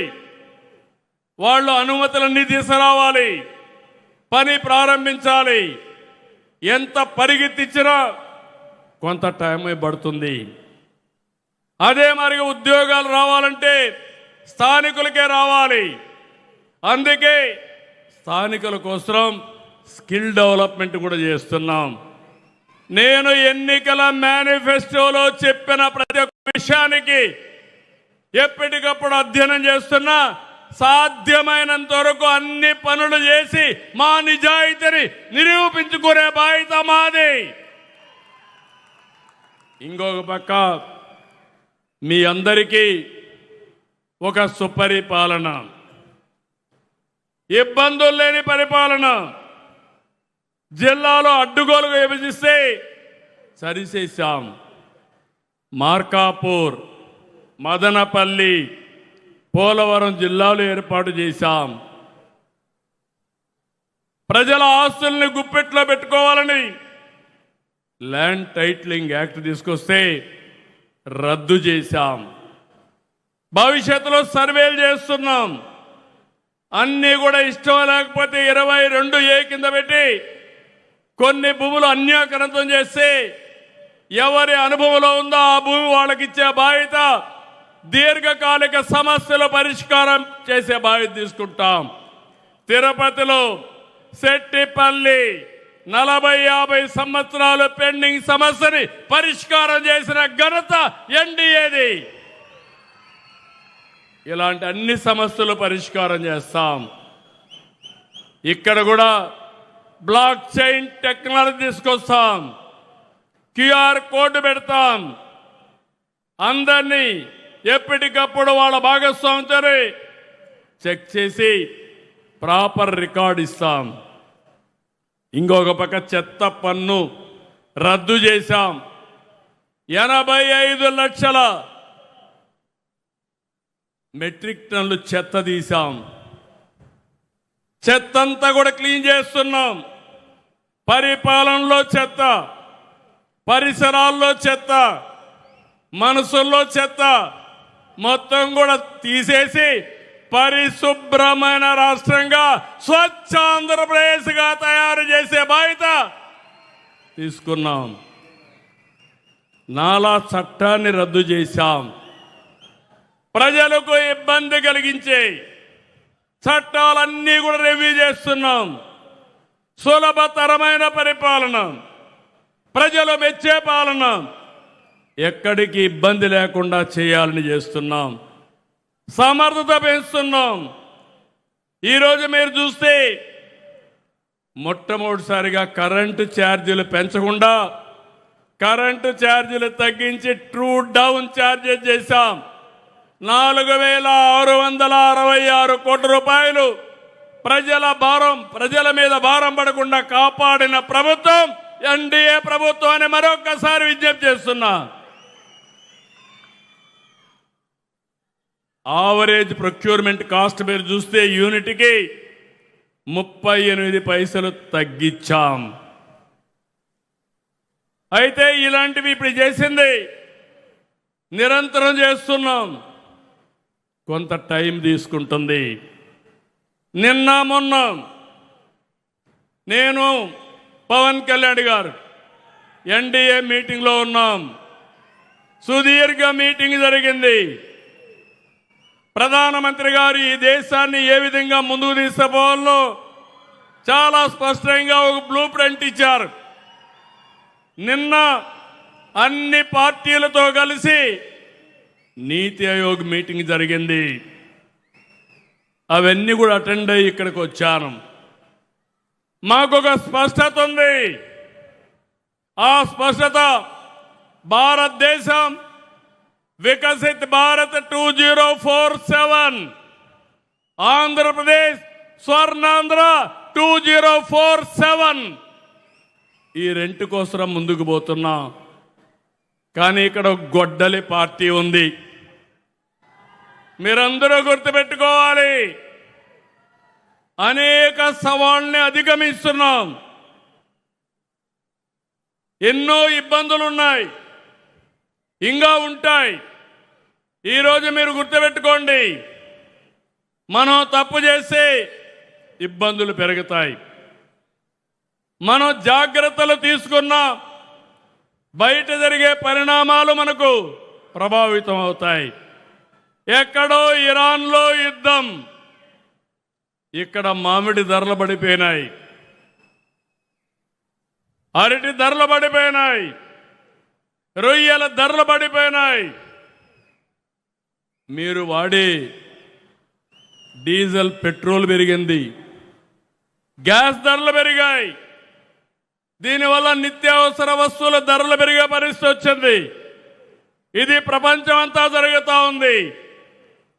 వాళ్ళు అనుమతులన్నీ తీసుకురావాలి, పని ప్రారంభించాలి. ఎంత పరిగెత్తించినా కొంత టైం పడుతుంది. అదే మరి ఉద్యోగాలు రావాలంటే స్థానికులకే రావాలి. అందుకే స్థానికుల కోసం స్కిల్ డెవలప్మెంట్ కూడా చేస్తున్నాం. నేను ఎన్నికల మేనిఫెస్టోలో చెప్పిన ప్రతి ఒక్క విషయానికి ఎప్పటికప్పుడు అధ్యయనం చేస్తున్నా. సాధ్యమైనంత వరకు అన్ని పనులు చేసి మా నిజాయితీని నిరూపించుకునే బాధ్యత మాది. ఇంకొక పక్క మీ అందరికీ ఒక సుపరిపాలన, ఇబ్బందులు లేని పరిపాలన, జిల్లాలో అడ్డుగోలుగా విభజిస్తే సరిచేశాం. మార్కాపూర్, మదనపల్లి, పోలవరం జిల్లాలు ఏర్పాటు చేశాం. ప్రజల ఆస్తుల్ని గుప్పెట్లో పెట్టుకోవాలని ల్యాండ్ టైటిలింగ్ యాక్ట్ తీసుకొస్తే రద్దు చేశాం. భవిష్యత్తులో సర్వేలు చేస్తున్నాం. అన్నీ కూడా ఇష్టం లేకపోతే 22A కింద పెట్టి కొన్ని భూములు అన్యాక్రాంతం చేస్తే ఎవరి అనుభవంలో ఉందో ఆ భూమి వాళ్ళకి ఇచ్చే బాధ్యత, దీర్ఘకాలిక సమస్యల పరిష్కారం చేసే బాధ్యత తీసుకుంటాం. తిరుపతిలో సెట్టిపల్లి 40-50 సంవత్సరాలు పెండింగ్ సమస్యని పరిష్కారం చేసిన ఘనత ఎన్డీఏది. ఇలాంటి అన్ని సమస్యలు పరిష్కారం చేస్తాం. ఇక్కడ కూడా బ్లాక్ చైన్ టెక్నాలజీ తీసుకొస్తాం. క్యూఆర్ కోడ్ పెడతాం. అందరినీ ఎప్పటికప్పుడు వాళ్ళ భాగస్వామితో చెక్ చేసి ప్రాపర్ రికార్డ్ ఇస్తాం. ఇంకొక పక్క చెత్త పన్ను రద్దు చేశాం. 85 లక్షల మెట్రిక్ టన్నులు చెత్త తీశాం. చెత్తంతా కూడా క్లీన్ చేస్తున్నాం. పరిపాలనలో చెత్త, పరిసరాల్లో చెత్త, మనసుల్లో చెత్త మొత్తం కూడా తీసేసి పరిశుభ్రమైన రాష్ట్రంగా స్వచ్ఛ ఆంధ్రప్రదేశ్గా తయారు చేసే బాధ్యత తీసుకున్నాం. నాలా చట్టాన్ని రద్దు చేశాం. ప్రజలకు ఇబ్బంది కలిగించే చట్టాలన్నీ కూడా రివ్యూ చేస్తున్నాం. సులభతరమైన పరిపాలన, ప్రజలు మెచ్చే పాలన, ఎక్కడికి ఇబ్బంది లేకుండా చేయాలని చేస్తున్నాం. సమర్థత పెంచుతున్నాం. ఈరోజు మీరు చూస్తే మొట్టమొదటిసారిగా కరెంటు ఛార్జీలు పెంచకుండా కరెంటు ఛార్జీలు తగ్గించి ట్రూ డౌన్ ఛార్జెస్ చేశాం. 4,666 కోట్ల రూపాయలు ప్రజల మీద భారం పడకుండా కాపాడిన ప్రభుత్వం ఎన్డీఏ ప్రభుత్వం అని మరొకసారి విజ్ఞప్తి చేస్తున్నా. ఆవరేజ్ ప్రొక్యూర్మెంట్ కాస్ట్ మీరు చూస్తే యూనిట్కి 38 పైసలు తగ్గించాం. అయితే ఇలాంటివి ఇప్పుడు చేసింది నిరంతరం చేస్తున్నాం. కొంత టైం తీసుకుంటుంది. నిన్న మొన్న నేను పవన్ కళ్యాణ్ గారు ఎన్డీఏ మీటింగ్లో ఉన్నాం. సుదీర్ఘ మీటింగ్ జరిగింది. ప్రధానమంత్రి గారు ఈ దేశాన్ని ఏ విధంగా ముందుకు తీసుకుపోవాలో చాలా స్పష్టంగా ఒక బ్లూ ప్రింట్ ఇచ్చారు. నిన్న అన్ని పార్టీలతో కలిసి నీతి ఆయోగ్ మీటింగ్ జరిగింది. అవన్నీ కూడా అటెండ్ అయ్యి ఇక్కడికి వచ్చాను. మాకొక స్పష్టత ఉంది. ఆ స్పష్టత భారతదేశం వికసిత్ భారత్ 2047, ఆంధ్రప్రదేశ్ స్వర్ణాంధ్ర 2047 ఈ రెంట్ కోసం ముందుకు పోతున్నాం. కానీ ఇక్కడ గొడ్డలి పార్టీ ఉంది. మీరందరూ గుర్తుపెట్టుకోవాలి. అనేక సవాళ్ళని అధిగమిస్తున్నాం. ఎన్నో ఇబ్బందులు ఉన్నాయి, ఇంకా ఉంటాయి. ఈరోజు మీరు గుర్తుపెట్టుకోండి, మనం తప్పు చేస్తే ఇబ్బందులు పెరుగుతాయి. మనం జాగ్రత్తలు తీసుకున్నా బయట జరిగే పరిణామాలు మనకు ప్రభావితం అవుతాయి. ఎక్కడో ఇరాన్లో యుద్ధం, ఇక్కడ మామిడి ధరలు పడిపోయినాయి, అరటి ధరలు పడిపోయినాయి, రొయ్యల ధరలు పడిపోయినాయి. మీరు వాడే డీజిల్ పెట్రోల్ పెరిగింది, గ్యాస్ ధరలు పెరిగాయి. దీనివల్ల నిత్యావసర వస్తువుల ధరలు పెరిగే పరిస్థితి వచ్చింది. ఇది ప్రపంచం అంతా జరుగుతూ ఉంది.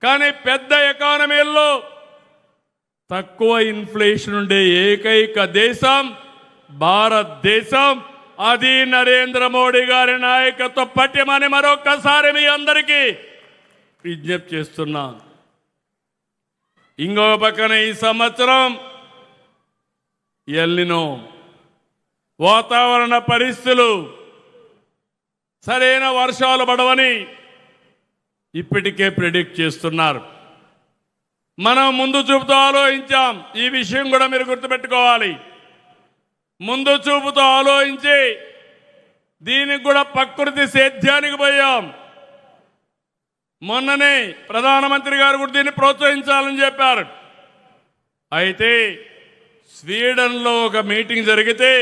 కానీ పెద్ద ఎకానమీల్లో తక్కువ ఇన్ఫ్లేషన్ ఉండే ఏకైక దేశం భారతదేశం. అది నరేంద్ర మోడీ గారి నాయకత్వ పట్యమని మరొక్కసారి మీ అందరికీ విజ్ఞప్తి చేస్తున్నాను. ఇంకో పక్కన ఈ సంవత్సరం ఎల్నినో వాతావరణ పరిస్థితులు, సరైన వర్షాలు పడవని ఇప్పటికే ప్రెడిక్ట్ చేస్తున్నారు. మనం ముందు చూపుతో ఆలోచించాం. ఈ విషయం కూడా మీరు గుర్తుపెట్టుకోవాలి. ముందు చూపుతో ఆలోచించి దీనికి కూడా ప్రకృతి సేద్యానికి పోయాం. మొన్ననే ప్రధానమంత్రి గారు కూడా దీన్ని ప్రోత్సహించాలని చెప్పారు. అయితే స్వీడన్లో ఒక మీటింగ్ జరిగితే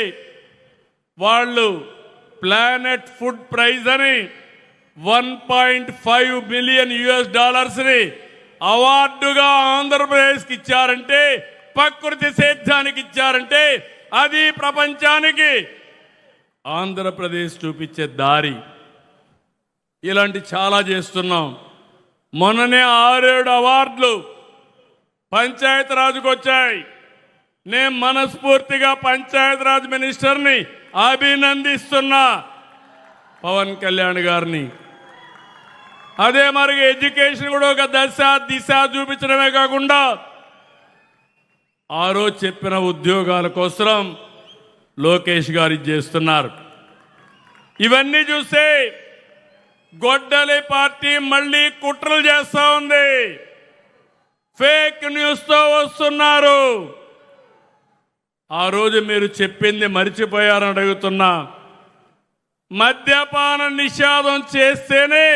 వాళ్ళు ప్లానెట్ ఫుడ్ ప్రైజ్ అని $1.5 బిలియన్ ని అవార్డుగా ఆంధ్రప్రదేశ్కి ఇచ్చారంటే, ప్రకృతి సేద్యానికి ఇచ్చారంటే, అది ప్రపంచానికి ఆంధ్రప్రదేశ్ చూపించే దారి. ఇలాంటి చాలా చేస్తున్నాం. మొన్ననే 6-7 అవార్డులు పంచాయతీరాజ్కి వచ్చాయి. నేను మనస్ఫూర్తిగా పంచాయతీరాజ్ మినిస్టర్ని అభినందిస్తున్నా, పవన్ కళ్యాణ్ గారిని. అదే మరి ఎడ్యుకేషన్ కూడా ఒక దిశ చూపించడమే కాకుండా ఆ రోజు చెప్పిన ఉద్యోగాల కోసం లోకేష్ గారు చేస్తున్నారు. ఇవన్నీ చూస్తే గొడ్డలి పార్టీ మళ్ళీ కుట్రలు చేస్తా ఉంది. ఫేక్ న్యూస్తో వస్తున్నారు. ఆ రోజు మీరు చెప్పింది మర్చిపోయారని అడుగుతున్నా. మద్యపాన నిషేధం చేస్తేనే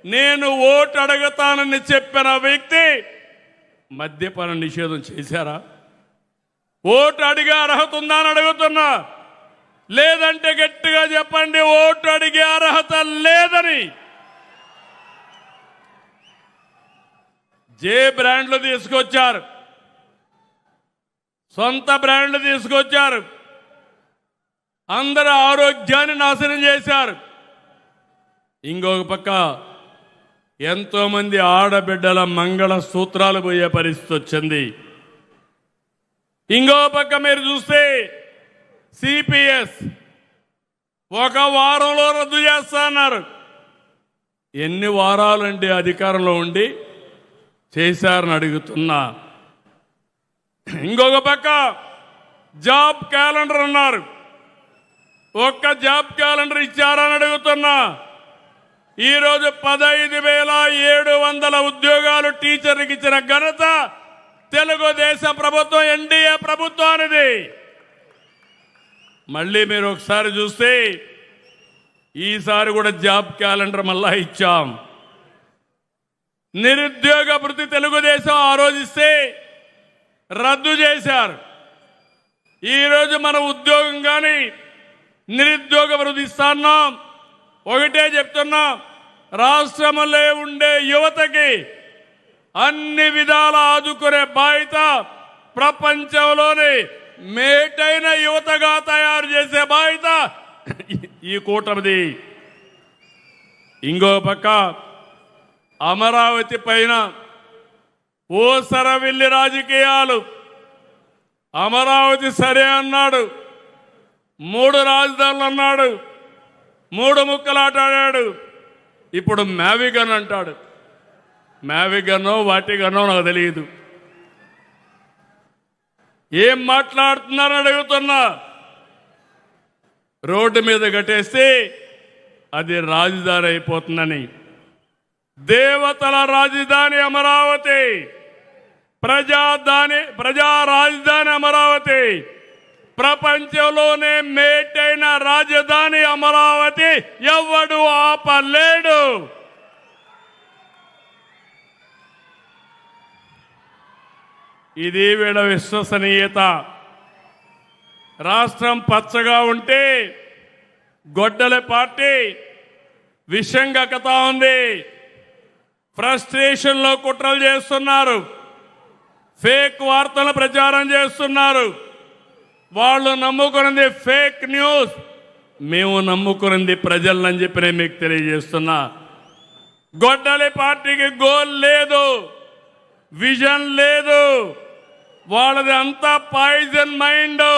నేను ఓటు అడుగుతానని చెప్పిన వ్యక్తి మద్యపాన నిషేధం చేశారా? ఓటు అడిగే అర్హత ఉందా అని అడుగుతున్నా. లేదంటే గట్టిగా చెప్పండి, ఓటు అడిగే అర్హత లేదని. జే బ్రాండ్లు తీసుకొచ్చారు, సొంత బ్రాండ్లు తీసుకొచ్చారు, అందరి ఆరోగ్యాన్ని నాశనం చేశారు. ఇంకొక పక్క ఎంతో మంది ఆడబిడ్డల మంగళ సూత్రాలు పోయే పరిస్థితి వచ్చింది. ఇంకో పక్క మీరు చూస్తే సిపిఎస్ ఒక వారంలో రద్దు చేస్తున్నారు. ఎన్ని వారాలండి అధికారంలో ఉండి చేశారని అడుగుతున్నా. ఇంకొక పక్క జాబ్ క్యాలెండర్ అన్నారు, ఒక్క జాబ్ క్యాలెండర్ ఇచ్చారని అడుగుతున్నా. ఈరోజు 15,700 ఉద్యోగాలు టీచర్కి ఇచ్చిన ఘనత తెలుగుదేశం ప్రభుత్వం, ఎన్డీఏ ప్రభుత్వానిది. మళ్ళీ మీరు ఒకసారి చూస్తే ఈసారి కూడా జాబ్ క్యాలెండర్ మళ్ళా ఇచ్చాం. నిరుద్యోగ భృతి తెలుగుదేశం ఆ రోజు ఇస్తే రద్దు చేశారు. ఈరోజు మన ఉద్యోగం కానీ నిరుద్యోగ భృతి ఇస్తున్నాం. ఒకటే చెప్తున్నా, రాష్ట్రంలో ఉండే యువతకి అన్ని విధాల ఆదుకునే బాధ్యత ప్రపంచంలోని మేటైన యువతగా తయారు చేసే బాధ్యత ఈ కూటమిది. ఇంకో పక్క అమరావతి పైన ఓసరవిల్లి రాజకీయాలు. అమరావతి సరే అన్నాడు, 3 రాజధానులు అన్నాడు, 3 ముక్కలాటాడాడు. ఇప్పుడు మ్యావిగన్ అంటాడు. మ్యావిగనో వాటిగనో నాకు తెలియదు. ఏం మాట్లాడుతున్నారని అడుగుతున్నా. రోడ్డు మీద కట్టేస్తే అది రాజధాని అయిపోతుందని. దేవతల రాజధాని అమరావతి, ప్రజా రాజధాని అమరావతి, ప్రపంచంలోనే మేటైన రాజధాని అమరావతి. ఎవడు ఆపలేడు. ఇది వీళ్ళ విశ్వసనీయత. రాష్ట్రం పచ్చగా ఉంటే గొడ్డల పార్టీ విషం కక్కుతా ఉంది. ఫ్రస్ట్రేషన్లో కుట్రలు చేస్తున్నారు, ఫేక్ వార్తలు ప్రచారం చేస్తున్నారు. వాళ్ళు నమ్ముకున్నది ఫేక్ న్యూస్, మేము నమ్ముకున్నది ప్రజలని చెప్పి నేను మీకు తెలియజేస్తున్నా. గొడ్డలి పార్టీకి గోల్ లేదు, విజన్ లేదు. వాళ్ళది అంతా పాయిజన్ మైండ్.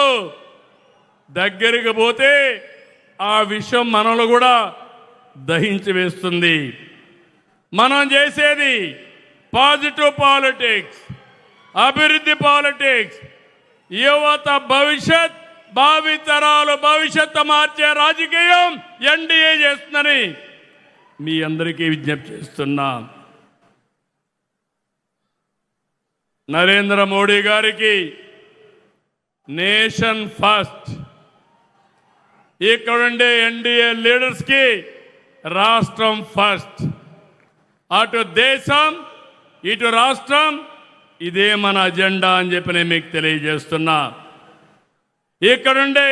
దగ్గరికి పోతే ఆ విషయం మనలో కూడా దహించి వేస్తుంది. మనం చేసేది పాజిటివ్ పాలిటిక్స్, అభివృద్ధి పాలిటిక్స్, యువత భవిష్యత్, భావితరాలు భవిష్యత్తు మార్చే రాజకీయం ఎన్డీఏ చేస్తుందని మీ అందరికీ విజ్ఞప్తి చేస్తున్నా. నరేంద్ర మోడీ గారికి నేషన్ ఫస్ట్, ఇక్కడుండే ఎన్డీఏ లీడర్స్కి రాష్ట్రం ఫస్ట్. అటు దేశం ఇటు రాష్ట్రం, ఇదే మన అజెండా అని చెప్పి నేను మీకు తెలియజేస్తున్నా. ఇక్కడుండే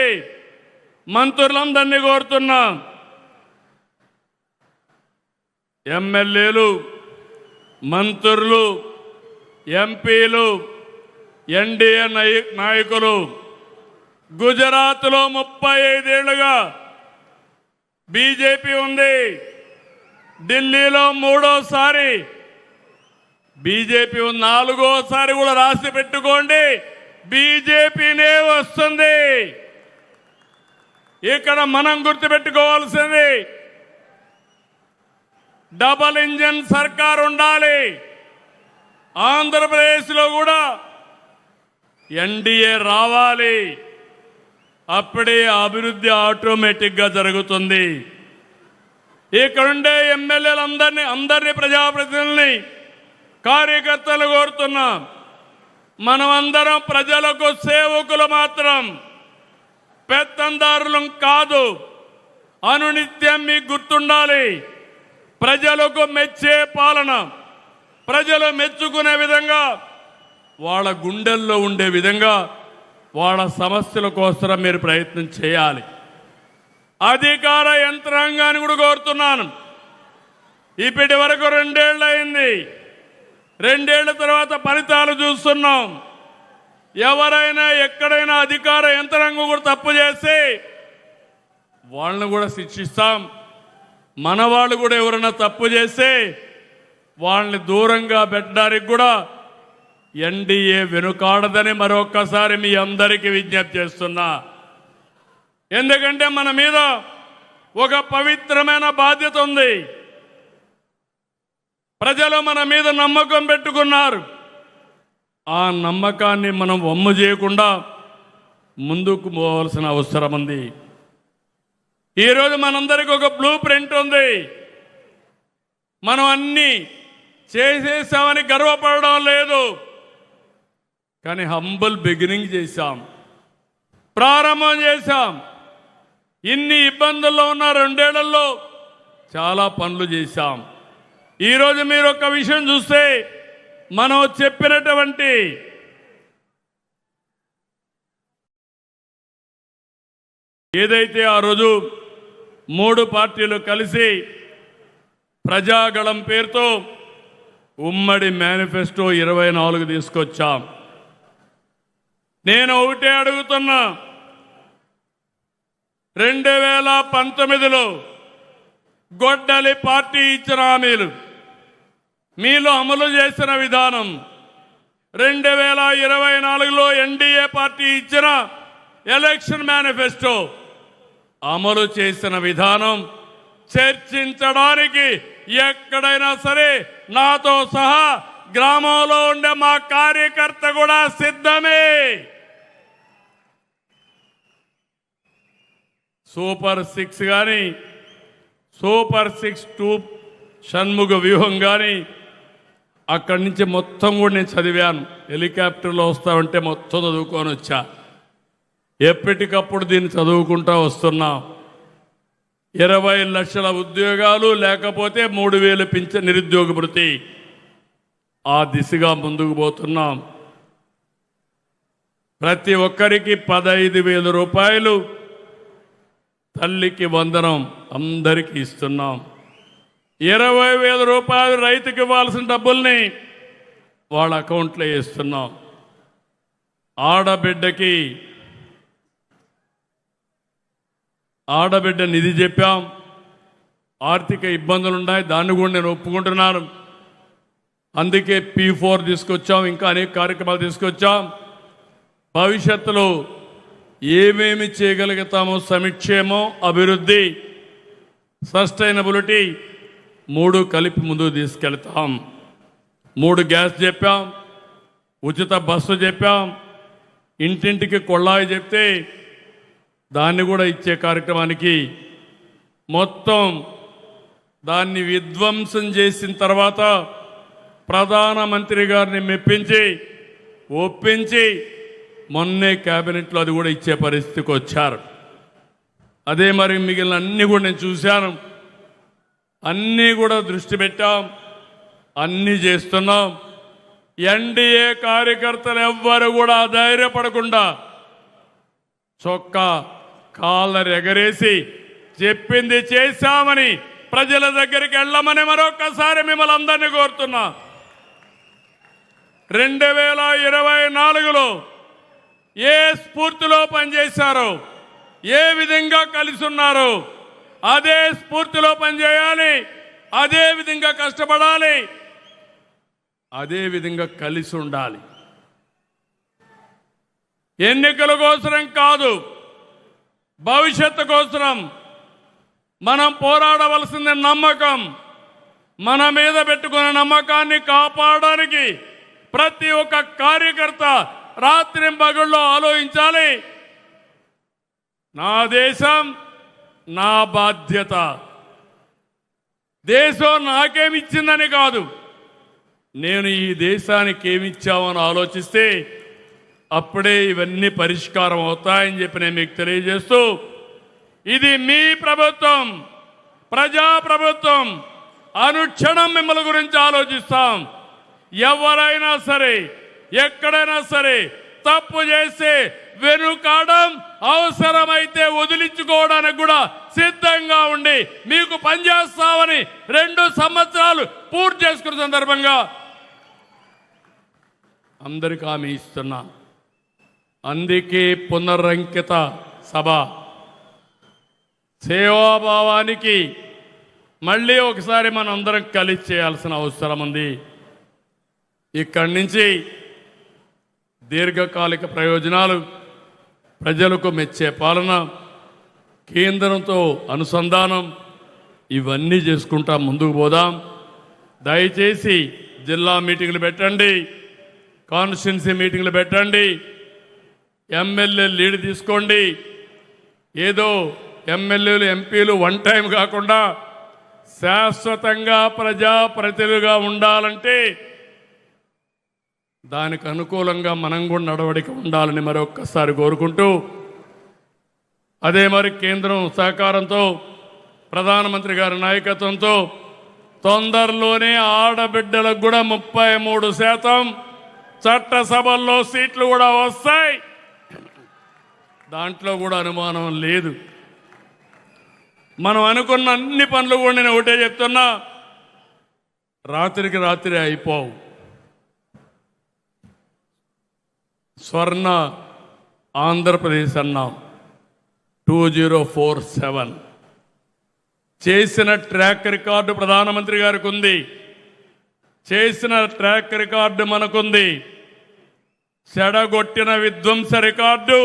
మంత్రులందరినీ కోరుతున్నా, ఎమ్మెల్యేలు, మంత్రులు, ఎంపీలు, ఎన్డీఏ నాయకులు, గుజరాత్లో 35 ఏళ్లుగా బీజేపీ ఉంది, ఢిల్లీలో 3వసారి బీజేపీ, 4వసారి కూడా రాసి పెట్టుకోండి, బీజేపీనే వస్తుంది. ఇక్కడ మనం గుర్తుపెట్టుకోవాల్సింది డబల్ ఇంజన్ సర్కార్ ఉండాలి. ఆంధ్రప్రదేశ్లో కూడా ఎన్డీఏ రావాలి. అప్పుడే అభివృద్ధి ఆటోమేటిక్గా జరుగుతుంది. ఇక్కడుండే ఎమ్మెల్యేలందరినీ, ప్రజాప్రతినిధుల్ని కార్యకర్తలు కోరుతున్నాం, మనమందరం ప్రజలకు సేవకులు మాత్రం, పెత్తందారులం కాదు. అనునిత్యం మీకు గుర్తుండాలి, ప్రజలకు మెచ్చే పాలన, ప్రజలు మెచ్చుకునే విధంగా, వాళ్ళ గుండెల్లో ఉండే విధంగా వాళ్ళ సమస్యల కోసం మీరు ప్రయత్నం చేయాలి. అధికార యంత్రాంగాన్ని కూడా కోరుతున్నాను. ఇప్పటి వరకు 2 ఏళ్ళు అయింది. 2 ఏళ్ల తర్వాత ఫలితాలు చూస్తున్నాం. ఎవరైనా ఎక్కడైనా అధికార యంత్రాంగం కూడా తప్పు చేస్తే వాళ్ళని కూడా శిక్షిస్తాం. మన వాళ్ళు కూడా ఎవరైనా తప్పు చేస్తే వాళ్ళని దూరంగా పెట్టడానికి కూడా ఎన్డీఏ వెనుకాడదని మరొక్కసారి మీ అందరికీ విజ్ఞప్తి చేస్తున్నా. ఎందుకంటే మన మీద ఒక పవిత్రమైన బాధ్యత ఉంది. ప్రజలు మన మీద నమ్మకం పెట్టుకున్నారు. ఆ నమ్మకాన్ని మనం వమ్ము చేయకుండా ముందుకు పోవాల్సిన అవసరం ఉంది. ఈరోజు మనందరికీ ఒక బ్లూ ప్రింట్ ఉంది. మనం అన్నీ చేసేసామని గర్వపడడం లేదు, కానీ హంబుల్ బిగినింగ్ చేశాం, ప్రారంభం చేశాం. ఇన్ని ఇబ్బందుల్లో ఉన్న 2 ఏళ్లలో చాలా పనులు చేశాం. ఈరోజు మీరు ఒక విషయం చూస్తే, మనం చెప్పినటువంటి ఏదైతే ఆ రోజు 3 పార్టీలు కలిసి ప్రజాగళం పేరుతో ఉమ్మడి మేనిఫెస్టో 24 తీసుకొచ్చాం. నేను ఒకటే అడుగుతున్నా, 2019లో గొడ్డలి పార్టీ ఇచ్చిన హామీలు మీలో అమలు చేసిన విధానం, 2024లో ఎన్డీఏ పార్టీ ఇచ్చిన ఎలక్షన్ మేనిఫెస్టో అమలు చేసిన విధానం చర్చించడానికి ఎక్కడైనా సరే నాతో సహా గ్రామంలో ఉండే మా కార్యకర్త కూడా సిద్ధమే. సూపర్ 6 కానీ, సూపర్ 6 2 షణ్ముగ వ్యూహం కానీ, అక్కడి నుంచి మొత్తం కూడా నేను చదివాను. హెలికాప్టర్లో వస్తామంటే మొత్తం చదువుకొని వచ్చా. ఎప్పటికప్పుడు దీన్ని చదువుకుంటూ వస్తున్నాం. 20 లక్షల ఉద్యోగాలు, లేకపోతే 3,000 పింఛన్ నిరుద్యోగ భృతి, ఆ దిశగా ముందుకు పోతున్నాం. ప్రతి ఒక్కరికి 15,000 రూపాయలు, తల్లికి వందనం అందరికీ ఇస్తున్నాం. 20,000 రూపాయలు రైతుకి ఇవ్వాల్సిన డబ్బుల్ని వాళ్ళ అకౌంట్లో వేస్తున్నాం. ఆడబిడ్డ నిధి చెప్పాం. ఆర్థిక ఇబ్బందులు ఉన్నాయి, దాన్ని కూడా నేను ఒప్పుకుంటున్నాను. అందుకే P4 తీసుకొచ్చాం, ఇంకా అనేక కార్యక్రమాలు తీసుకొచ్చాం. భవిష్యత్తులో ఏమేమి చేయగలుగుతామో, సంక్షేమం, అభివృద్ధి, సస్టైనబిలిటీ 3 కలిపి ముందుకు తీసుకెళ్తాం. 3 గ్యాస్ చెప్పాం, ఉచిత బస్సు చెప్పాం, ఇంటింటికి కొళ్ళాయి చెప్తే దాన్ని కూడా ఇచ్చే కార్యక్రమానికి మొత్తం దాన్ని విధ్వంసం చేసిన తర్వాత ప్రధానమంత్రి గారిని మెప్పించి ఒప్పించి మొన్నే క్యాబినెట్లో అది కూడా ఇచ్చే పరిస్థితికి వచ్చారు. అదే మరి మిగిలిన అన్నీ కూడా నేను చూశాను. అన్నీ కూడా దృష్టి పెట్టాం, అన్నీ చేస్తున్నాం. ఎన్డీఏ కార్యకర్తలు ఎవ్వరు కూడా ధైర్యపడకుండా చొక్కా కాళ్ళ ఎగరేసి చెప్పింది చేశామని ప్రజల దగ్గరికి వెళ్ళమని మరొకసారి మిమ్మల్ని అందరినీ కోరుతున్నా. 2024లో ఏ స్ఫూర్తిలో పనిచేశారో, ఏ విధంగా కలిసి ఉన్నారో అదే స్ఫూర్తిలో పనిచేయాలి, అదే విధంగా కష్టపడాలి, అదే విధంగా కలిసి ఉండాలి. ఎన్నికల కోసం కాదు, భవిష్యత్తు కోసం మనం పోరాడవలసింది నమ్మకం. మన మీద పెట్టుకున్న నమ్మకాన్ని కాపాడడానికి ప్రతి ఒక్క కార్యకర్త రాత్రింపగళ్ళు ఆలోచించాలి. నా దేశం నా బాధ్యత. దేశం నాకేమిచ్చిందని కాదు, నేను ఈ దేశానికి ఏమిచ్చామని ఆలోచిస్తే అప్పుడే ఇవన్నీ పరిష్కారం అవుతాయని చెప్పి నేను మీకు తెలియజేస్తూ, ఇది మీ ప్రభుత్వం, ప్రజా ప్రభుత్వం. అనుక్షణం మిమ్మల్ని గురించి ఆలోచిస్తాం. ఎవరైనా సరే, ఎక్కడైనా సరే తప్పు చేస్తే వెనుకాడం, అవసరమైతే వదిలించుకోవడానికి కూడా సిద్ధంగా ఉండి మీకు పనిచేస్తామని 2 సంవత్సరాలు పూర్తి చేసుకున్న సందర్భంగా అందరికీ హామీ ఇస్తున్నా. అందుకే పునరంకిత సభ సేవాభావానికి మళ్ళీ ఒకసారి మనం అందరం కలిసి చేయాల్సిన అవసరం ఉంది. ఇక్కడి నుంచి దీర్ఘకాలిక ప్రయోజనాలు, ప్రజలకు మెచ్చే పాలన, కేంద్రంతో అనుసంధానం, ఇవన్నీ చేసుకుంటా ముందుకు పోదాం. దయచేసి జిల్లా మీటింగ్లు పెట్టండి, కాన్స్టిట్యున్సీ మీటింగ్లు పెట్టండి, ఎమ్మెల్యే లీడ్ తీసుకోండి. ఏదో ఎమ్మెల్యేలు ఎంపీలు వన్ టైం కాకుండా శాశ్వతంగా ప్రజాప్రతినిధులుగా ఉండాలంటే దానికి అనుకూలంగా మనం కూడా నడవడిక ఉండాలని మరొక్కసారి కోరుకుంటూ, అదే మరి కేంద్రం సహకారంతో, ప్రధానమంత్రి గారి నాయకత్వంతో తొందరలోనే ఆడబిడ్డలకు కూడా 33% చట్టసభల్లో సీట్లు కూడా వస్తాయి. దాంట్లో కూడా అనుమానం లేదు. మనం అనుకున్న అన్ని పనులు కూడా నేను ఒకటే చెప్తున్నా, రాత్రికి రాత్రి అయిపోవు. స్వర్ణ ఆంధ్రప్రదేశ్ అన్నాం 2047 చేసిన ట్రాక్ రికార్డు ప్రధానమంత్రి గారికి ఉంది, చేసిన ట్రాక్ రికార్డు మనకుంది. చెడగొట్టిన విధ్వంస రికార్డు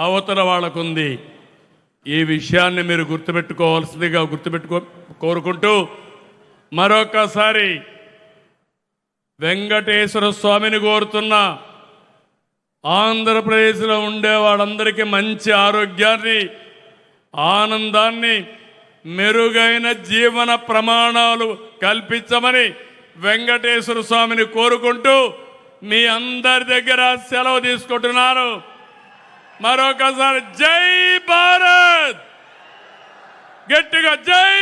అవతల వాళ్ళకుంది. ఈ విషయాన్ని మీరు గుర్తుపెట్టుకోవాల్సిందిగా కోరుకుంటూ, మరొకసారి వెంకటేశ్వర స్వామిని కోరుతున్నా, ఆంధ్రప్రదేశ్లో ఉండే వాళ్ళందరికీ మంచి ఆరోగ్యాన్ని, ఆనందాన్ని, మెరుగైన జీవన ప్రమాణాలు కల్పించమని వెంకటేశ్వర స్వామిని కోరుకుంటూ మీ అందరి దగ్గర సెలవు తీసుకుంటున్నాను. మరొకసారి జై భారత్, గట్టిగా జై